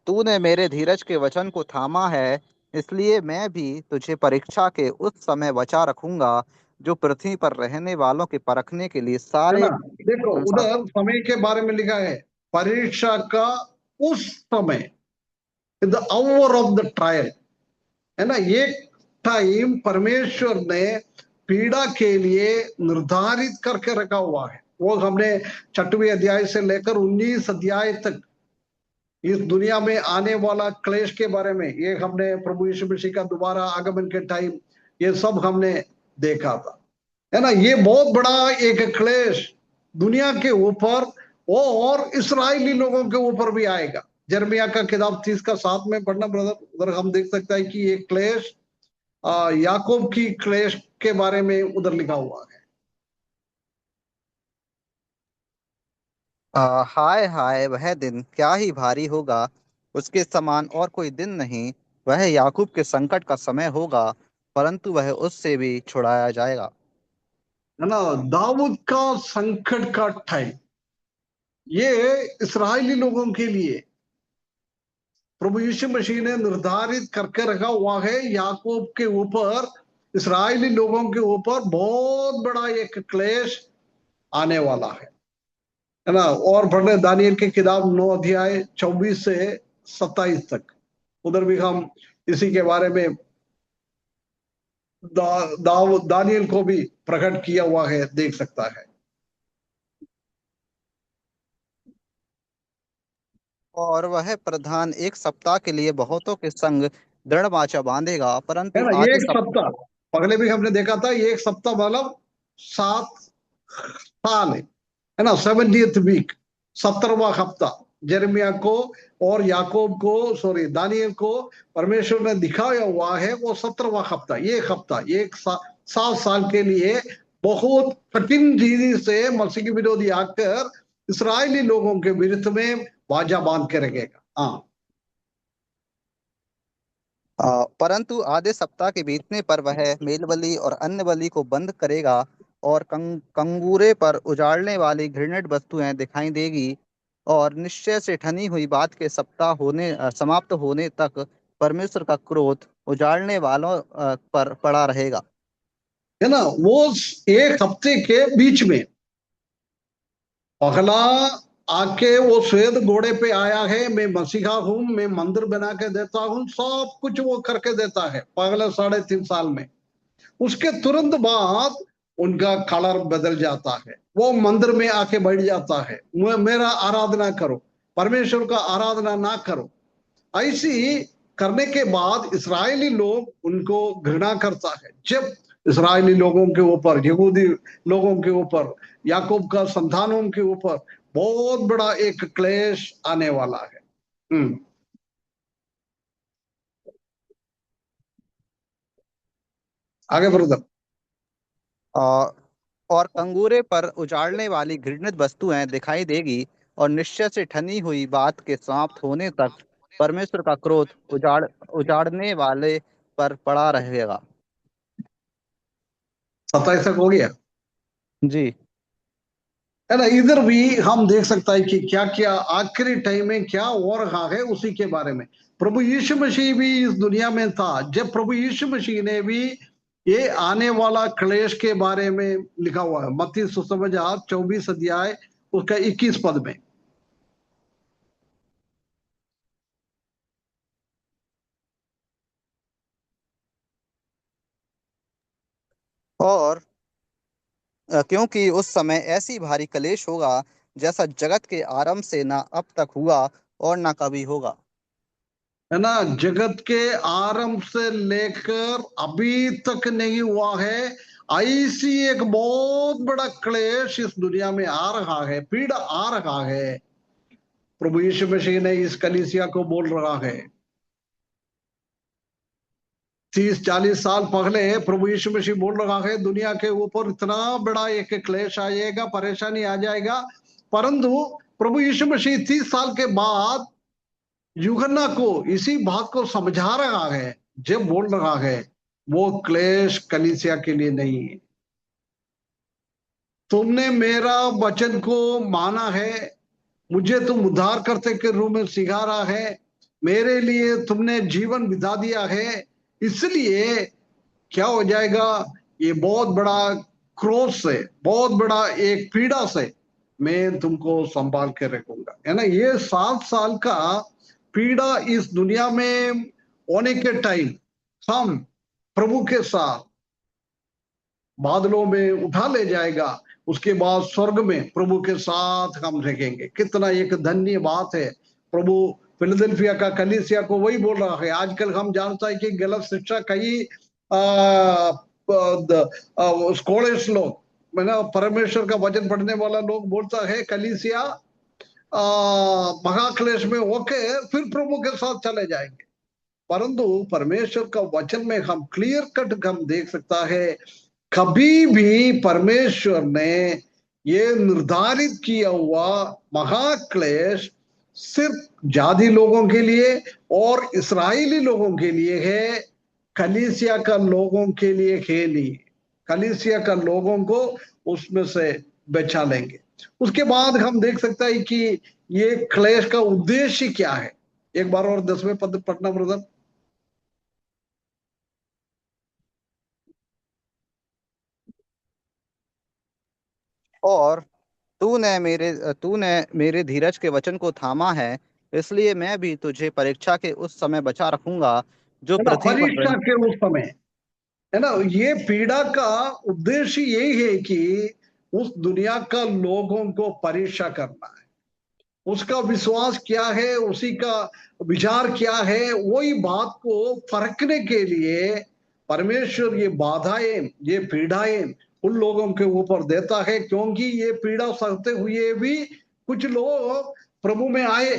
तूने मेरे धीरज के वचन को थामा है, इसलिए मैं भी तुझे परीक्षा के उस समय बचा रखूंगा जो पृथ्वी पर रहने वालों के परखने के लिए है सारे ना, देखो संसार। उधर समय के बारे में लिखा है, परीक्षा का उस समय, the hour of the trial. है ना, ये टाइम परमेश्वर ने पीड़ा के लिए निर्धारित करके रखा हुआ है। वो हमने 6वें अध्याय से लेकर 19 अध्याय तक इस दुनिया में आने वाला क्लेश के बारे में, ये हमने प्रभु यीशु मसीह का दोबारा आगमन के टाइम ये सब हमने देखा था। है ना, ये बहुत बड़ा एक क्लेश दुनिया के ऊपर और इसराइली लोगों के ऊपर भी आएगा। जर्मिया का किताब 30 का 7 में पढ़ना ब्रदर, उधर हम देख सकते हैं कि ये क्लेश याकूब की क्लेश के बारे में उधर लिखा हुआ है। हाय हाय, वह दिन क्या ही भारी होगा, उसके समान और कोई दिन नहीं। वह याकूब के संकट का समय होगा, परंतु वह उससे भी छुड़ाया जाएगा। है ना, दाऊद का संकट का टाइम, ये इस्राएली लोगों के लिए प्रभु यीशु मसीह ने निर्धारित करके रखा हुआ है। याकूब के ऊपर, इस्राएली लोगों के ऊपर बहुत बड़ा एक क्लेश आने वाला है ना। और पढ़ने दानियल की किताब 9 अध्याय 24 से 27 तक, उधर भी हम इसी के बारे में दानियल को भी प्रकट किया हुआ है, देख सकता है। और वह प्रधान एक सप्ताह के लिए बहुतों के संग दृढ़ वाचा बांधेगा, है परंतु ना, ये आधे एक सप्ताह। सप्ताह, पहले भी हमने देखा था, ये एक सप्ताह मतलब 7 साल है ना, 70th वीक, 70वां हफ्ता जर्मिया को और याकूब को, सॉरी दानियल को परमेश्वर ने दिखाया हुआ है, वो 17वां हफ्ता, ये हफ्ता एक 7 साल के लिए बहुत कठिन रीति से मसीह विरोधी आकर इसराइली लोगों के विरुद्ध में वाजा बांध के रखेगा। हाँ, परंतु आधे सप्ताह के बीतने पर वह मेलबलि और अन्य बलि को बंद करेगा, और कंगूरे पर उजाड़ने वाली घृणित वस्तुएं दिखाई देगी, और निश्चय से ठनी हुई बात के समाप्त होने तक परमेश्वर का क्रोध उजाड़ने वालों पर पड़ा रहेगा। है ना, वो एक हफ्ते के बीच में पहला आके वो श्वेत घोड़े पे आया है, मैं मसीहा हूं, मैं मंदिर बना के देता हूं, सब कुछ वो करके देता है पहले 3.5 साल में। उसके तुरंत बाद उनका कलर बदल जाता है, वो मंदिर में आके बैठ जाता है, मेरा आराधना करो, परमेश्वर का आराधना ना करो। ऐसी करने के बाद इसराइली लोग उनको घृणा करता है। जब इसराइली लोगों के ऊपर, यहूदी लोगों के ऊपर, याकूब का संतानों के ऊपर बहुत बड़ा एक क्लेश आने वाला है। आगे ब्रदर। आ, और कंगूरे पर उजाड़ने वाली घृणित वस्तुएं दिखाई देगी, और निश्चय से ठनी हुई बात के समाप्त होने तक परमेश्वर का क्रोध उजाड़ने वाले पर पड़ा रहेगा। 27 तक हो गया, जी। है ना। इधर भी हम देख सकता है कि क्या क्या आखिरी टाइम में क्या हो रहा है, उसी के बारे में। प्रभु यीशु मसीह भी इस दुनिया में था, जब प्रभु यीशु मसीह ने भी ये आने वाला क्लेश के बारे में लिखा हुआ है, मत्ती सुसमाचार 24 अध्याय उसका 21 पद में। और क्योंकि उस समय ऐसी भारी कलेश होगा जैसा जगत के आरंभ से ना अब तक हुआ और ना कभी होगा। है ना, जगत के आरंभ से लेकर अभी तक नहीं हुआ है। ऐसी एक बहुत बड़ा क्लेश इस दुनिया में आ रहा है, पीड़ा आ रहा है। प्रभु यीशु मसीह ने इस कलीसिया को बोल रहा है, 30-40 साल पहले प्रभु यीशु मसीह बोल रहा है, दुनिया के ऊपर इतना बड़ा एक क्लेश आएगा, परेशानी आ जाएगा। परंतु प्रभु यीशु मसीह 30 साल के बाद यूहन्ना को इसी बात को समझा रहा है, जब बोल रहा है वो क्लेश कलीसिया के लिए नहीं है। तुमने मेरा वचन को माना है, मुझे तुम उद्धार करते के रूप में सिखा रहा है, मेरे लिए तुमने जीवन बिता दिया है, इसलिए क्या हो जाएगा, ये बहुत बड़ा क्रोध से, बहुत बड़ा एक पीड़ा से मैं तुमको संभाल के रखूंगा। है ना, ये 7 साल का पीड़ा इस दुनिया में होने के टाइम हम प्रभु के साथ बादलों में उठा ले जाएगा, उसके बाद स्वर्ग में प्रभु के साथ हम रहेंगे। कितना एक धन्य बात है। प्रभु फिलाडेल्फिया का कलीसिया को वही बोल रहा है। आजकल हम जानता है कि गलत शिक्षा कई स्कॉलर्स लोग, मैंने परमेश्वर का वचन पढ़ने वाला लोग बोलता है कलीसिया महाक्लेश में होके फिर प्रभु के साथ चले जाएंगे। परंतु परमेश्वर का वचन में हम क्लियर कट हम देख सकता है, कभी भी परमेश्वर ने ये निर्धारित किया हुआ महाक्लेश सिर्फ जाति लोगों के लिए और इस्राएली लोगों के लिए है, कलीसिया का लोगों के लिए है नहीं। कलीसिया का लोगों को उसमें से बचा लेंगे। उसके बाद हम देख सकते हैं कि ये क्लेश का उद्देश्य क्या है। एक बार और 10वें पद पढ़ना ब्रदर। और तूने मेरे धीरज के वचन को थामा है, इसलिए मैं भी तुझे परीक्षा के उस समय बचा रखूंगा जो है ना, पृथ्वी पर परीक्षा के उस समय, है ना, ये पीड़ा का उद्देश्य यही है कि उस दुनिया का लोगों को परीक्षा करना है। उसका विश्वास क्या है, उसी का विचार क्या है, वही बात को परखने के लिए परमेश्वर ये बाधाएं, ये पीड़ाएं उन लोगों के ऊपर देता है। क्योंकि ये पीड़ा सहते हुए भी कुछ लोग प्रभु में आए,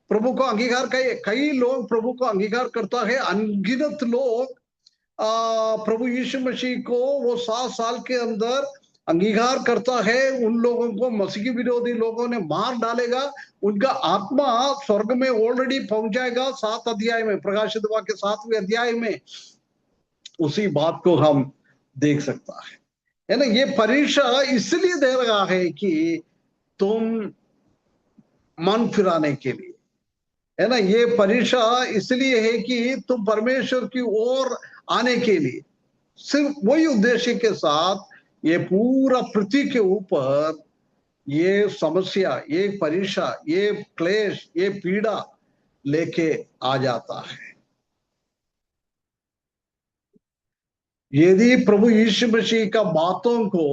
प्रभु को अंगीकार किए। कई लोग प्रभु को अंगीकार करता है, अनगिनत लोग प्रभु यीशु मसीह को वो 7 साल के अंदर अंगीकार करता है। उन लोगों को मसीह विरोधी लोगों ने मार डालेगा, उनका आत्मा स्वर्ग में ऑलरेडी पहुंच जाएगा। 7 अध्याय में, प्रकाशित वाक्य 7वें अध्याय में उसी बात को हम देख सकता है ना। ये परीक्षा इसलिए दे रहा है कि तुम मन फिराने के लिए, है ना, ये परीक्षा इसलिए है कि तुम परमेश्वर की ओर आने के लिए। सिर्फ वही उद्देश्य के साथ ये पूरा पृथ्वी के ऊपर ये समस्या, ये परीक्षा, ये क्लेश, ये पीड़ा लेके आ जाता है। यदि प्रभु यीशु मसीह का बातों को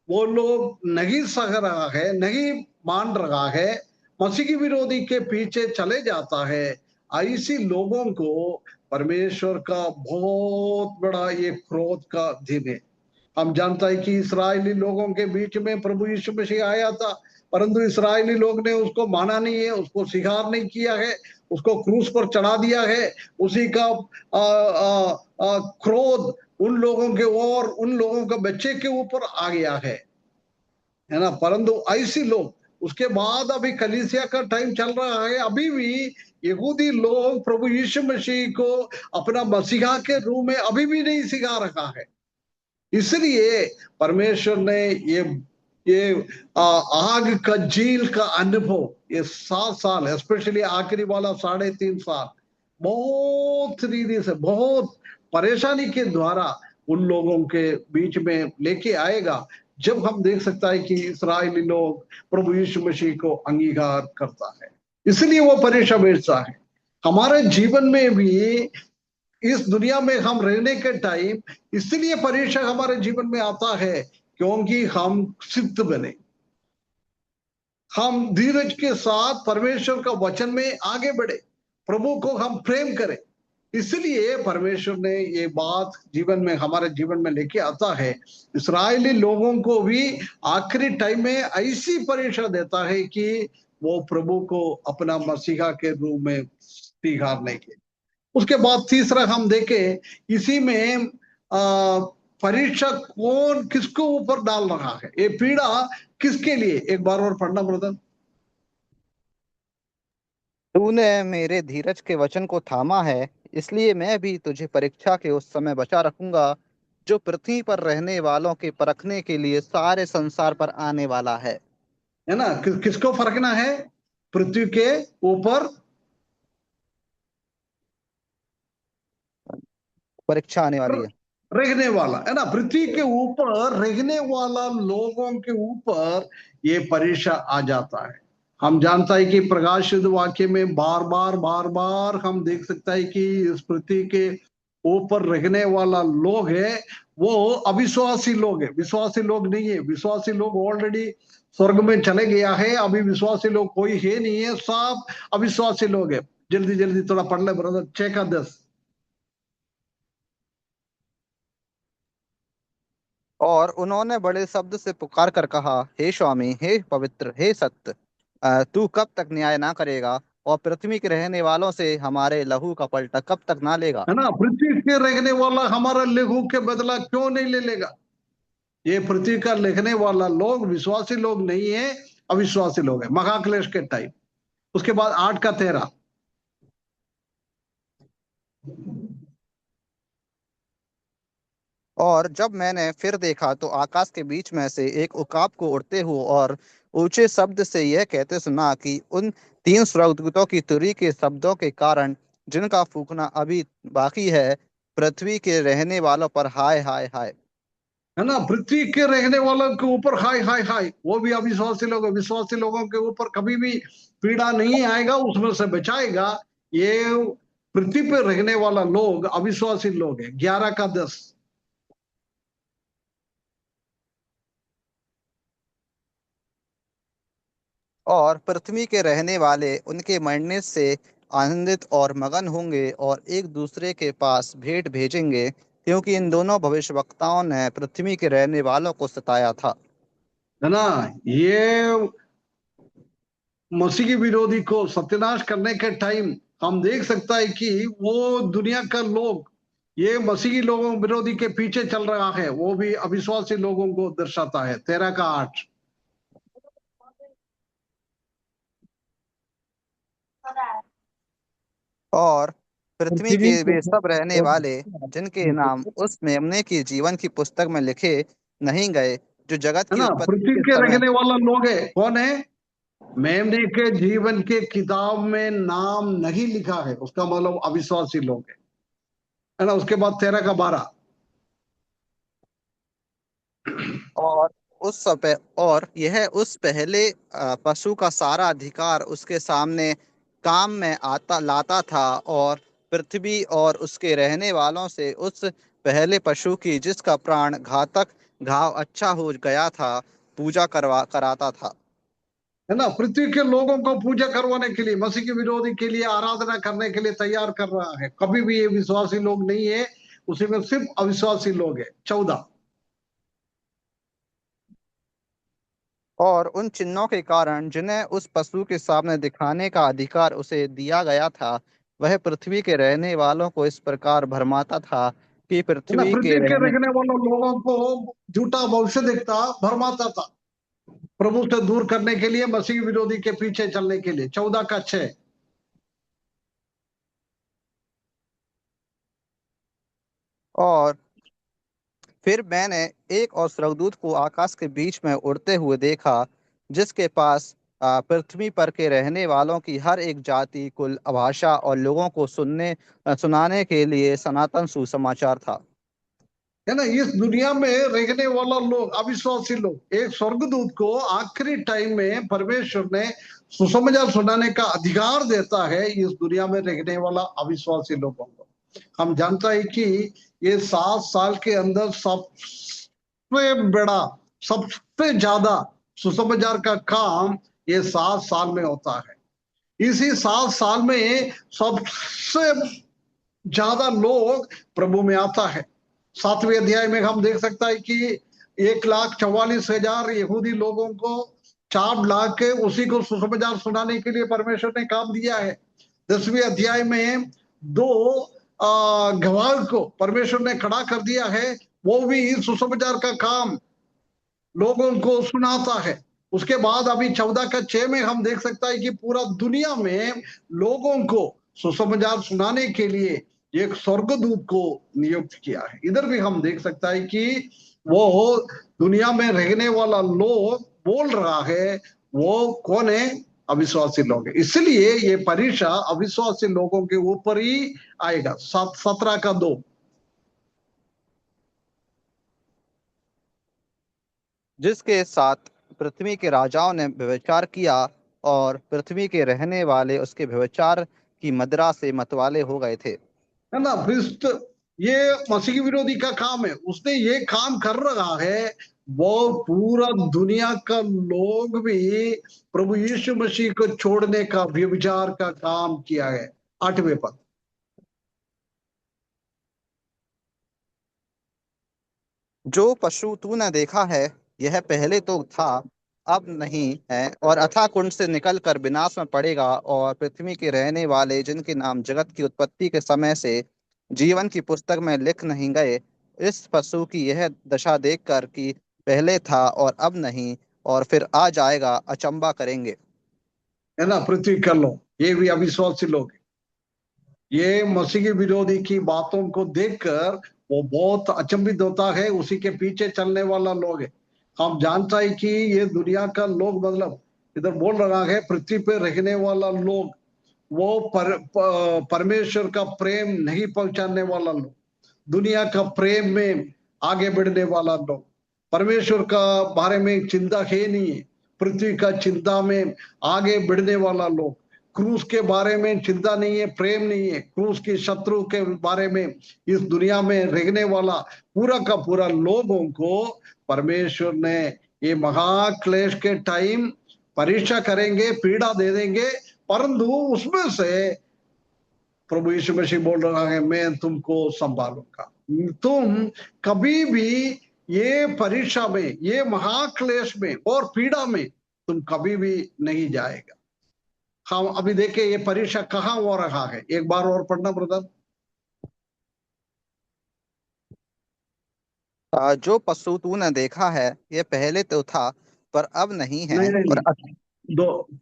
वो लोग नहीं सह रहा है, नहीं मान रहा है, मसीह की विरोधी के पीछे चले जाता है, ऐसी लोगों को परमेश्वर का बहुत बड़ा ये क्रोध का दिन है। हम जानता है कि इस्राएली लोगों के बीच में प्रभु यीशु मसीह आया था, परंतु इस्राएली लोग ने उसको माना नहीं है, उसको स्वीकार नहीं किया है, उसको क्रूस पर चढ़ा दिया है। उसी का क्रोध उन लोगों के और उन लोगों के बच्चे के ऊपर आ गया है ना। परंतु ऐसी लोग, उसके बाद अभी कलीसिया का टाइम चल रहा है, अभी भी यहूदी लोग प्रभु यीशु मसीह को अपना मसीहा के रूप में अभी भी नहीं सिखा रखा है। इसलिए परमेश्वर ने ये आग का झील का अनुभव, ये 7 साल, स्पेशली आखिरी वाला 3.5 साल, बहुत रीति से, बहुत परेशानी के द्वारा उन लोगों के बीच में लेके आएगा। जब हम देख सकता है कि इस्राएली लोग प्रभु यीशु मसीह को अंगीकार करता है, इसलिए वो परीक्षा भेजता है। हमारे जीवन में भी इस दुनिया में हम रहने के टाइम इसलिए परीक्षा हमारे जीवन में आता है क्योंकि हम सिद्ध बने, हम धीरज के साथ परमेश्वर का वचन में आगे बढ़े, प्रभु को हम प्रेम करें। इसलिए परमेश्वर ने ये बात जीवन में, हमारे जीवन में लेके आता है। इस्राएली लोगों को भी आखिरी टाइम में ऐसी परीक्षा देता है कि वो प्रभु को अपना मसीहा के रूप में स्वीकारने के। उसके बाद तीसरा हम देखें, इसी में परीक्षा कौन किसको ऊपर डाल रहा है, ये पीड़ा किसके लिए। एक बार और पढ़ना ब्रदर। तूने मेरे धीरज के वचन को थामा है, इसलिए मैं भी तुझे परीक्षा के उस समय बचा रखूंगा जो पृथ्वी पर रहने वालों के परखने के लिए सारे संसार पर आने वाला है ना, किसको फरकना है, पृथ्वी के ऊपर परीक्षा आने वाली है। रहने वाला, है ना, पृथ्वी के ऊपर रहने वाला लोगों के ऊपर ये परीक्षा आ जाता है। हम जानता है कि प्रकाशित वाक्य में बार बार हम देख सकता है कि इस पृथ्वी के ऊपर रहने वाला लोग है वो अविश्वासी लोग है, विश्वासी लोग नहीं है। विश्वासी लोग ऑलरेडी स्वर्ग में चले गया है, अभी विश्वासी लोग कोई है नहीं है, सब अविश्वासी लोग है। जल्दी जल्दी थोड़ा पढ़ ले ब्रदर, 6 का 10। और उन्होंने बड़े शब्द से पुकार कर कहा, हे स्वामी, हे पवित्र, हे सत्य, तू कब तक न्याय ना करेगा और पृथ्वी के रहने वालों से हमारे लहू का पलटा कब तक ना लेगा। है ना, पृथ्वी के रहने वाला हमारा लहू के बदला क्यों नहीं ले लेगा। ये पृथ्वी का लिखने वाला लोग विश्वासी लोग नहीं है, अविश्वासी लोग है, महाक्लेश के टाइम। उसके बाद 8 का 13। और जब मैंने फिर देखा तो आकाश के बीच में से एक उकाब को उड़ते हुए और ऊंचे शब्द से यह कहते सुना कि उन तीन स्वर्गदूतों की तुरी के शब्दों के कारण जिनका फूंकना अभी बाकी है, पृथ्वी के रहने वालों पर हाय हाय हाय। है ना, पृथ्वी के रहने वालों के ऊपर हाय हाय हाय। वो भी अविश्वासी लोग, विश्वासी लोगों के ऊपर कभी भी पीड़ा नहीं आएगा, उसमें से बचाएगा। ये पृथ्वी पे रहने वाला लोग अविश्वासी लोग है, 11 का 10। और पृथ्वी के रहने वाले उनके मरने से आनंदित और मगन होंगे और एक दूसरे के पास भेंट भेजेंगे, क्योंकि इन दोनों भविष्यवक्ताओं ने पृथ्वी के रहने वालों को सताया था। है ना, ये मसीह विरोधी को सत्यानाश करने के टाइम हम देख सकता है कि वो दुनिया का लोग ये मसीही लोगों विरोधी के पीछे चल रहा है, वो भी अविश्वासी लोगों को दर्शाता है। 13 का 8। और पृथ्वी के पृथ्वी वे को सब रहने वाले जिनके नाम उस मेमने की जीवन की पुस्तक में लिखे नहीं गए, जो जगत है की ना, उत्पत्ति पृथ्वी के के समय। रहने वाला लोग है, कौन है? मेमने के जीवन के किताब में नाम नहीं लिखा है, उसका मतलब अविश्वासी लोग है ना। उसके बाद 13 का 12। और उस समय और यह उस पहले पशु का सारा अधिकार उसके सामने काम में आता लाता था, और पृथ्वी और उसके रहने वालों से उस पहले पशु की जिसका प्राण घातक घाव अच्छा हो गया था पूजा करवा कराता था। है ना, पृथ्वी के लोगों को पूजा करवाने के लिए, मसीह के विरोधी के लिए आराधना करने के लिए तैयार कर रहा है। कभी भी ये विश्वासी लोग नहीं है, उसी में सिर्फ अविश्वासी लोग है। 14। और उन चिन्हों के कारण जिन्हें उस पशु के सामने दिखाने का अधिकार उसे दिया गया था, वह पृथ्वी के रहने वालों को इस प्रकार भरमाता था कि है ना, पृथ्वी के पृथ्वी के रहने। रहने वालों लोगों को झूठा भविष्य दिखता भरमाता था, प्रभु से दूर करने के लिए, मसीह विरोधी के पीछे चलने के लिए। 14 का 6। और फिर मैंने एक और स्वर्गदूत को आकाश के बीच में उड़ते हुए देखा, जिसके पास पृथ्वी पर के रहने वालों की हर एक जाति, कुल, भाषा और लोगों को सुनाने के लिए सनातन सुसमाचार था। है ना, इस दुनिया में रहने वाला लोग, अविश्वासी लोग, एक स्वर्गदूत को आखिरी टाइम में परमेश्वर ने सुसमाचार सुनाने का अधिकार देता है इस दुनिया में रहने वाला अविश्वासी लोगों को। हम जानता है कि ये 7 साल के अंदर सबसे बड़ा, सबसे ज्यादा सुसमाचार का काम ये 7 साल में होता है। इसी 7 साल में सबसे ज्यादा लोग प्रभु में आता है। 7वें अध्याय में हम देख सकता है कि 1,44,000 यहूदी लोगों को 4 लाख के उसी को सुसमाचार सुनाने के लिए परमेश्वर ने काम दिया है। 10वें अध्याय में दो गवाह को परमेश्वर ने खड़ा कर दिया है, वो भी सुसमाचार का काम लोगों को सुनाता है। उसके बाद अभी 14 का 6 में हम देख सकता है कि पूरा दुनिया में लोगों को सुसमाचार सुनाने के लिए एक स्वर्गदूत को नियुक्त किया है। इधर भी हम देख सकता है कि वो दुनिया में रहने वाला लोग बोल रहा है, वो कौन है? अविश्वासी लोग है। इसलिए ये परीक्षा अविश्वासी लोगों के ऊपर ही आएगा। 17 का 2। जिसके साथ पृथ्वी के राजाओं ने व्यभिचार किया, और पृथ्वी के रहने वाले उसके व्यभिचार की मदिरा से मतवाले हो गए थे। है ना, भ्रष्ट, ये मसीह विरोधी का काम है। उसने ये काम कर रहा है, वो पूरा दुनिया का लोग भी प्रभु यीशु मसीह को छोड़ने का, व्यभिचार का काम किया है। 8वें पद। जो पशु तूने देखा है, यह पहले तो था, अब नहीं है, और अथाह कुंड से निकलकर विनाश में पड़ेगा। और पृथ्वी के रहने वाले जिनके नाम जगत की उत्पत्ति के समय से जीवन की पुस्तक में लिख नहीं गए, इस पशु की यह दशा देखकर कि पहले था और अब नहीं और फिर आ जाएगा, अचंबा करेंगे। है ना, पृथ्वी का लोग, ये भी अविश्वासी लोग हैं। ये मसीह विरोधी की बातों को देखकर वो बहुत अचंभित होता है, उसी के पीछे चलने वाला लोग है। हम जानता है कि ये दुनिया का लोग, मतलब इधर बोल रहा है पृथ्वी पे रहने वाला लोग, वो परमेश्वर का प्रेम नहीं पहचानने वाला लोग, दुनिया का प्रेम में आगे बढ़ने वाला लोग, परमेश्वर का बारे में चिंता है नहीं है, पृथ्वी का चिंता में आगे बढ़ने वाला लोग, क्रूस के बारे में चिंता नहीं है, प्रेम नहीं है, क्रूस की शत्रु के बारे में इस दुनिया में रहने वाला पूरा का पूरा लोगों को परमेश्वर ने ये महाक्लेश के टाइम परीक्षा करेंगे, पीड़ा दे देंगे, परंतु उसमें से प्रभु यीशु मसीह बोल रहा है मैं तुमको संभालूंगा, तुम कभी भी ये परीक्षा में, ये महाक्लेश में और पीड़ा में तुम कभी भी नहीं जाएगा। हम अभी देखे ये परीक्षा कहाँ हो रहा है, एक बार और पढ़ना ब्रदर। जो पशु तूने देखा है ये पहले तो था पर अब नहीं है, नहीं नहीं और नहीं,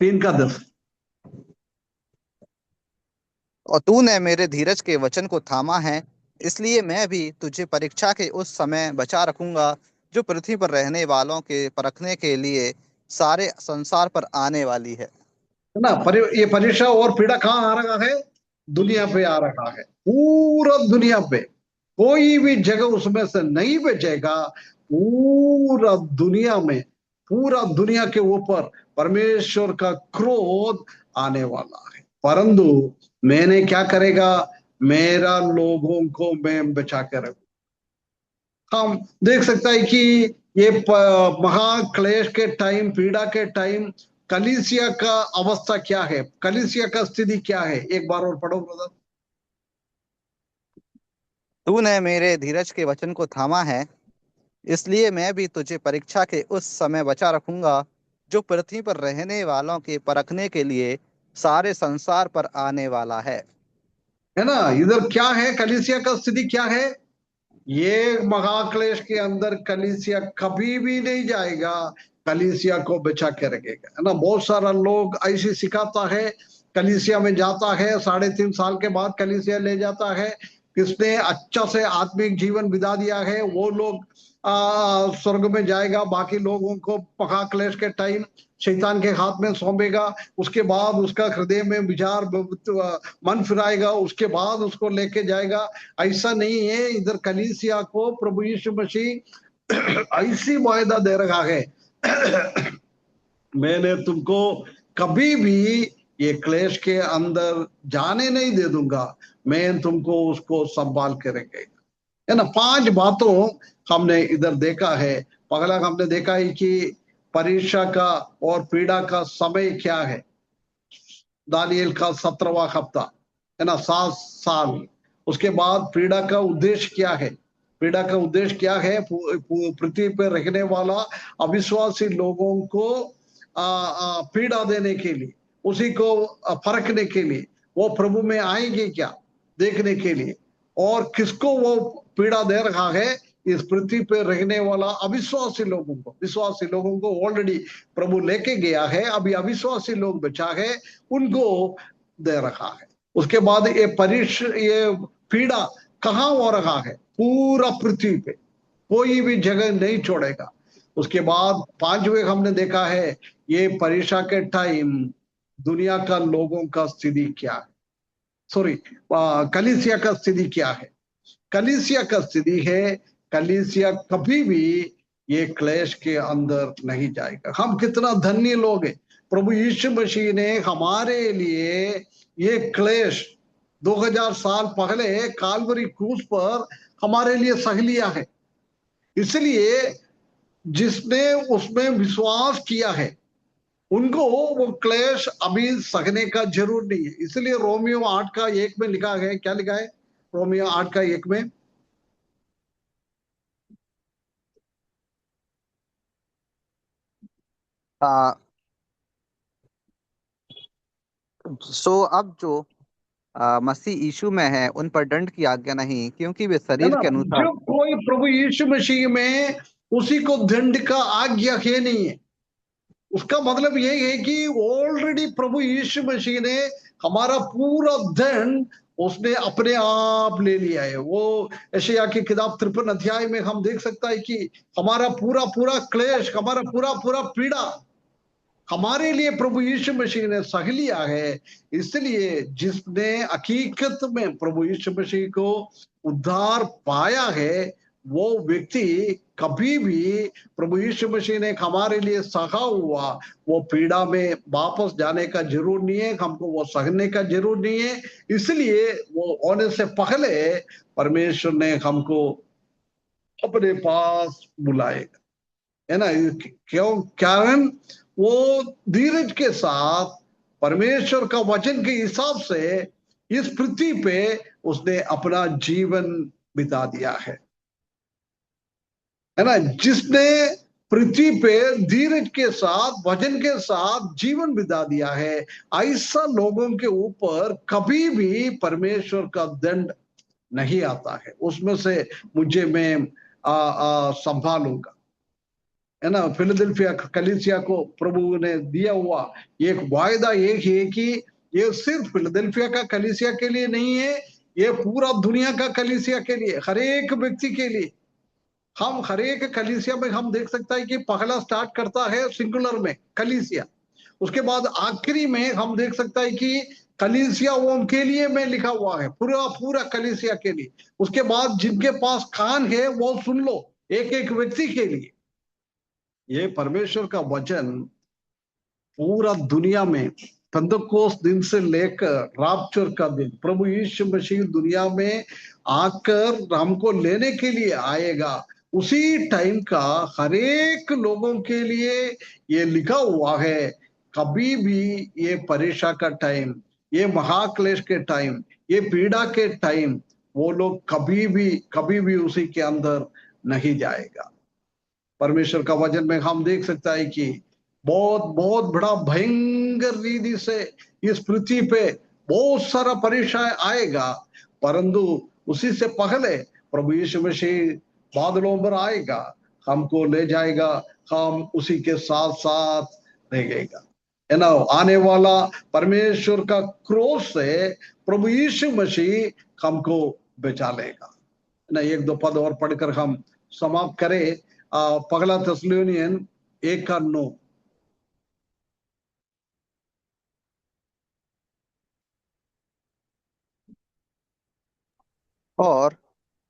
3:10। तूने मेरे धीरज के वचन को थामा है, इसलिए मैं भी तुझे परीक्षा के उस समय बचा रखूंगा जो पृथ्वी पर रहने वालों के परखने के लिए सारे संसार पर आने वाली है। है ना, ये परीक्षा और पीड़ा कहाँ आ रहा है, दुनिया पे आ रहा है, पूरा दुनिया पे, कोई भी जगह उसमें से नहीं बचेगा। पूरा दुनिया में, पूरा दुनिया के ऊपर परमेश्वर का क्रोध आने वाला है, परंतु मैंने क्या करेगा, मेरा लोगों को मैं बचा के रखूं। हम देख सकता है कि ये महाक्लेश के टाइम, पीड़ा के टाइम कलीसिया का अवस्था क्या है, कलीसिया का स्थिति क्या है, एक बार और पढ़ो ब्रदर। तूने मेरे धीरज के वचन को थामा है, इसलिए मैं भी तुझे परीक्षा के उस समय बचा रखूंगा जो पृथ्वी पर रहने वालों के परखने के लिए सारे संसार पर आने वाला है ना, इधर क्या है, कलीसिया का स्थिति क्या है, ये महाक्लेश के अंदर कलीसिया कभी भी नहीं जाएगा, कलीसिया को बचा के रखेगा। है ना, बहुत सारा लोग ऐसे सिखाता है, कलीसिया में जाता है, 3.5 साल के बाद कलीसिया ले जाता है, किसने अच्छा से आत्मिक जीवन बिता दिया है वो लोग स्वर्ग में जाएगा, बाकी लोगों को महाक्लेश के टाइम शैतान के हाथ में सौंपेगा, उसके बाद उसका हृदय में विचार मन फिराएगा, उसके बाद उसको लेके जाएगा। ऐसा नहीं है, इधर कलीसिया को प्रभु यीशु मसीह ऐसी वायदा दे रहा है मैंने तुमको कभी भी ये क्लेश के अंदर जाने नहीं दे दूंगा, मैं तुमको उसको संभाल के रखेगा। है ना, 5 बातों हमने इधर देखा है। पहला हमने देखा है कि परीक्षा का और पीड़ा का समय क्या है, दानियल का 17वां हफ्ता, है ना, 7 साल। उसके बाद पीड़ा का उद्देश्य क्या है, पीड़ा का उद्देश्य क्या है, पृथ्वी पर रहने वाला अविश्वासी लोगों को पीड़ा देने के लिए, उसी को फरकने के लिए, वो प्रभु में आएंगे क्या देखने के लिए, और किसको वो पीड़ा दे रहा है, इस पृथ्वी पे रहने वाला अविश्वासी लोगों को। विश्वासी लोगों को ऑलरेडी प्रभु लेके गया है, अभी अविश्वासी लोग बचा है, उनको दे रखा है। उसके बाद ये ये पीड़ा कहाँ हो रहा है, पूरा पृथ्वी पे, कोई भी जगह नहीं छोड़ेगा। उसके बाद 5वें हमने देखा है, ये परीक्षा के टाइम दुनिया का लोगों का स्थिति क्या है, सॉरी कलीसिया का स्थिति क्या है। कलीसिया का स्थिति है, कलीसिया कभी भी ये क्लेश के अंदर नहीं जाएगा। हम कितना धन्य लोग हैं, प्रभु यीशु मसीह ने हमारे लिए ये क्लेश 2000 साल पहले काल्वरी क्रूस पर हमारे लिए सह लिया है। इसलिए जिसने उसमें विश्वास किया है उनको वो क्लेश अभी सहने का जरूर नहीं है। इसलिए रोमियो 8:1 में लिखा है, क्या लिखा है, रोमियो 8:1 में, है। सो अब जो मसीह यीशु में है उन पर दंड की आज्ञा नहीं, क्योंकि वे है शरीर ना, के अनुसार। जो कोई प्रभु यीशु मसीह में, उसी को दंड का आज्ञा है नहीं है। उसका मतलब यही है कि ऑलरेडी प्रभु यीशु मसीह ने हमारा पूरा दंड उसने अपने आप ले लिया है। वो यशायाह की किताब 53 अध्याय में हम देख सकता है कि हमारा पूरा पूरा क्लेश, हमारा पूरा पूरा पीड़ा हमारे लिए प्रभु यीशु मसीह ने सह लिया है। इसलिए जिसने हकीकत में प्रभु यीशु मसीह को उद्धार पाया है, वो व्यक्ति कभी भी प्रभु यीशु मसीह ने हमारे लिए सहा हुआ वो पीड़ा में वापस जाने का जरूर नहीं है, हमको वो सहने का जरूर नहीं है। इसलिए वो होने से पहले परमेश्वर ने हमको अपने पास बुलाएगा, है ना। क्यों? कारण वो धीरज के साथ परमेश्वर का वचन के हिसाब से इस पृथ्वी पे उसने अपना जीवन बिता दिया है ना। जिसने पृथ्वी पे धीरज के साथ वचन के साथ जीवन बिता दिया है, ऐसा लोगों के ऊपर कभी भी परमेश्वर का दंड नहीं आता है। उसमें से मुझे मैं संभालूंगा, है ना। फिलाडेल्फिया कलीसिया को प्रभु ने दिया हुआ एक वायदा एक है कि ये सिर्फ फिलाडेल्फिया का कलीसिया के लिए नहीं है, ये पूरा दुनिया का कलीसिया के लिए, हर एक व्यक्ति के लिए। हम हर एक कलीसिया में हम देख सकता है कि पहला स्टार्ट करता है सिंगुलर में कलीसिया, उसके बाद आखिरी में हम देख सकता है कि कलीसिया वो उनके लिए में लिखा हुआ है, पूरा पूरा कलीसिया के लिए। उसके बाद जिनके पास कान है वो सुन लो, एक एक व्यक्ति के लिए। ये परमेश्वर का वचन पूरा दुनिया में पेंतकोस्त दिन से लेकर राप्चर का दिन प्रभु यीशु मसीह दुनिया में आकर हमको लेने के लिए आएगा, उसी टाइम का हर एक लोगों के लिए ये लिखा हुआ है। कभी भी ये परीक्षा का टाइम, ये महाक्लेश के टाइम, ये पीड़ा के टाइम वो लोग कभी भी उसी के अंदर नहीं जाएगा। परमेश्वर का वचन में हम देख सकता है कि बहुत बहुत बड़ा भयंकर रीति से इस पृथ्वी पे बहुत सारा परीक्षा आएगा, परंतु उसी से पहले प्रभु यीशु मसीह बादलों पर आएगा, हमको ले जाएगा, हम उसी के साथ साथ रहेगा, है ना। आने वाला परमेश्वर का क्रोध से प्रभु यीशु मसीह हमको बचा लेगा, है ना। एक दो पद और पढ़कर हम समाप्त करें। पहला थिस्सलुनीयन 1:9। और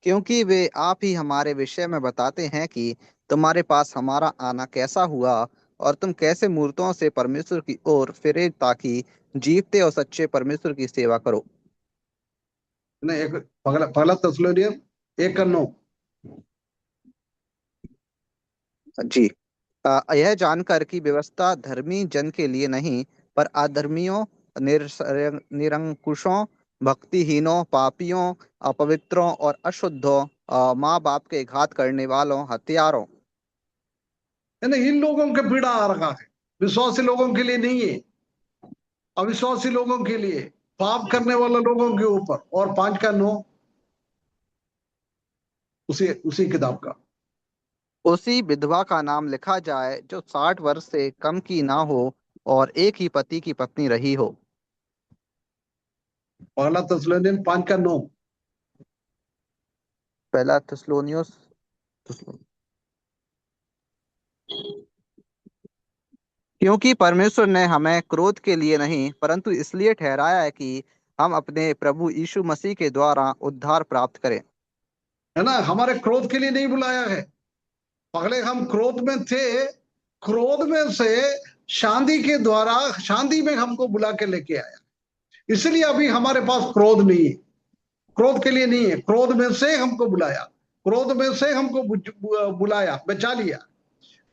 क्योंकि वे आप ही हमारे विषय में बताते हैं कि तुम्हारे पास हमारा आना कैसा हुआ और तुम कैसे मूर्तों से परमेश्वर की ओर फिरे ताकि जीवते और सच्चे परमेश्वर की सेवा करो। ना एक पहला थिस्सलुनीयन 1:9। जी। यह जानकर कि व्यवस्था धर्मी जन के लिए नहीं पर अधर्मियों, निरंकुशों, भक्तिहीनों, पापियों, अपवित्रों और अशुद्धों, माँ बाप के घात करने वालों, हत्यारों, है ना, इन लोगों के पीड़ा आ रहा है। विश्वासी लोगों के लिए नहीं है, अविश्वासी लोगों के लिए, पाप करने वाले लोगों के ऊपर। और 5:9 उसी उसी किताब का। उसी विधवा का नाम लिखा जाए जो 60 वर्ष से कम की ना हो और एक ही पति की पत्नी रही हो। पहला थिस्सलुनीयन 5:9। पहला थिस्सलुनियोस। क्योंकि परमेश्वर ने हमें क्रोध के लिए नहीं परंतु इसलिए ठहराया है कि हम अपने प्रभु यीशु मसीह के द्वारा उद्धार प्राप्त करें। है ना, हमारे क्रोध के लिए नहीं बुलाया है। पहले हम क्रोध में थे, क्रोध में से शांति के द्वारा शांति में हमको बुला के लेके आया। इसलिए अभी हमारे पास क्रोध नहीं है, क्रोध के लिए नहीं है, क्रोध में से हमको बुलाया, क्रोध में से हमको बुलाया, बचा लिया।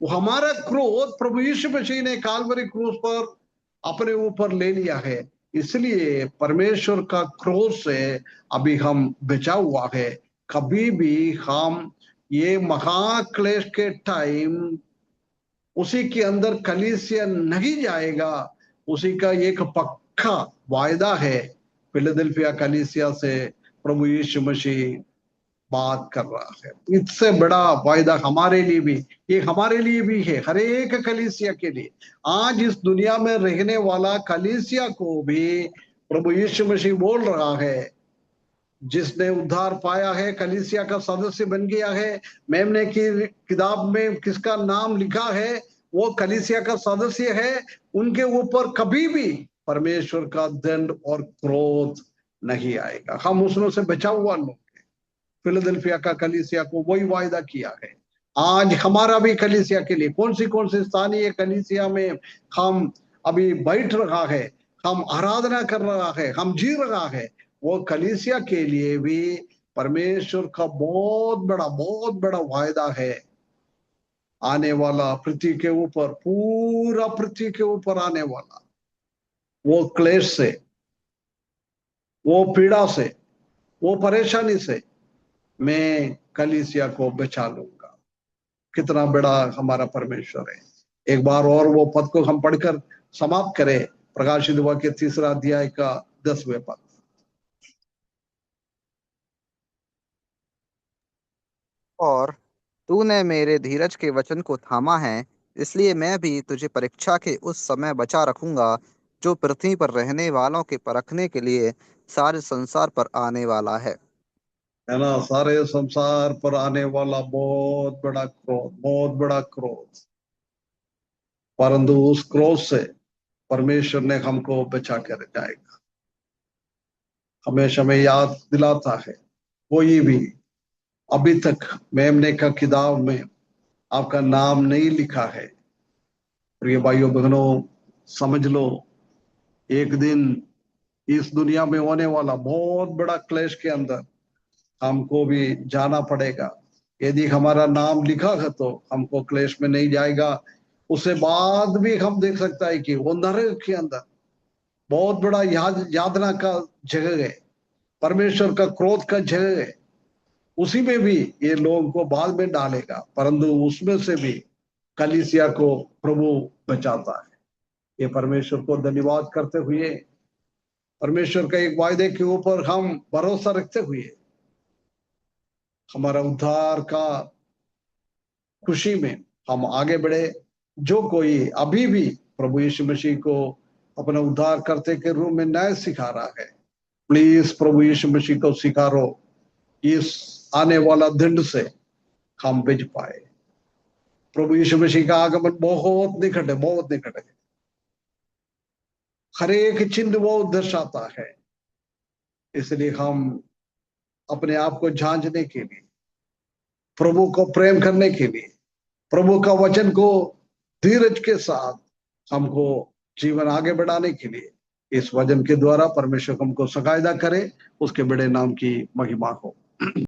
वो हमारा क्रोध प्रभु यीशु मसीह ने काल्वरी क्रूस पर अपने ऊपर ले लिया है। इसलिए परमेश्वर का क्रोध से अभी हम बचा हुआ है। कभी भी हम ये महाक्लेश के टाइम उसी के अंदर कलीसिया नहीं जाएगा। उसी का एक पक्का वायदा है। फिलाडेल्फिया कलीसिया से प्रभु यीशु मसीह बात कर रहा है। इससे बड़ा वायदा हमारे लिए भी, ये हमारे लिए भी है, हर एक कलीसिया के लिए। आज इस दुनिया में रहने वाला कलीसिया को भी प्रभु यीशु मसीह बोल रहा है, जिसने उद्धार पाया है, कलीसिया का सदस्य बन गया है, मेमने की किताब में किसका नाम लिखा है, वो कलीसिया का सदस्य है, उनके ऊपर कभी भी परमेश्वर का दंड और क्रोध नहीं आएगा। हम उसमें से बचा हुआ लोग हैं। फिलाडेल्फिया का कलीसिया को वही वायदा किया है। आज हमारा भी कलीसिया के लिए कौन सी स्थानीय कलीसिया में हम अभी बैठ रहा है, हम आराधना कर रहा है, हम जी रहा है, वो कलीसिया के लिए भी परमेश्वर का बहुत बड़ा वायदा है। आने वाला पृथ्वी के ऊपर, पूरा पृथ्वी के ऊपर आने वाला वो क्लेश से, वो पीड़ा से, वो परेशानी से मैं कलीसिया को बचा लूंगा। कितना बड़ा हमारा परमेश्वर है। एक बार और वो पद को हम पढ़कर समाप्त करें। प्रकाशित वाक्य 3 अध्याय का 10वें पद। और तूने मेरे धीरज के वचन को थामा है, इसलिए मैं भी तुझे परीक्षा के उस समय बचा रखूंगा जो पृथ्वी पर रहने वालों के परखने के लिए सारे संसार पर आने वाला है। है ना, सारे संसार पर आने वाला बहुत बड़ा क्रोध, परंतु उस क्रोध से परमेश्वर ने हमको बचा कर जाएगा। हमेशा में याद दिलाता है, कोई भी अभी तक मेमने का किताब में आपका नाम नहीं लिखा है, प्रिय भाइयों बहनों, समझ लो, एक दिन इस दुनिया में होने वाला बहुत बड़ा क्लेश के अंदर हमको भी जाना पड़ेगा। यदि हमारा नाम लिखा है तो हमको क्लेश में नहीं जाएगा। उससे बाद भी हम देख सकता है कि वो नरक के अंदर बहुत बड़ा यातना का जगह है, परमेश्वर का क्रोध का जगह है। उसी में भी ये लोगों को बाद में डालेगा, परंतु उसमें से भी कलीसिया को प्रभु बचाता है। ये परमेश्वर को धन्यवाद करते हुए, परमेश्वर का एक वायदे के ऊपर हम भरोसा रखते हुए, हमारा उद्धार का खुशी में हम आगे बढ़े। जो कोई अभी भी प्रभु यीशु मसीह को अपना उद्धार करते के रूप में नया सिखा रहा है, प्लीज प्रभु यीशु मसीह को सिखारो, इस आने वाला दंड से हम बच पाए। प्रभु यीशु मसीह का आगमन बहुत निकट है, बहुत निकट है। हर एक चिन्ह वो दर्शाता है। इसलिए हम अपने आप को जांचने के लिए, प्रभु को प्रेम करने के लिए, प्रभु का वचन को धीरज के साथ हमको जीवन आगे बढ़ाने के लिए इस वचन के द्वारा परमेश्वर हमको सहायता करे। उसके बड़े नाम की महिमा हो।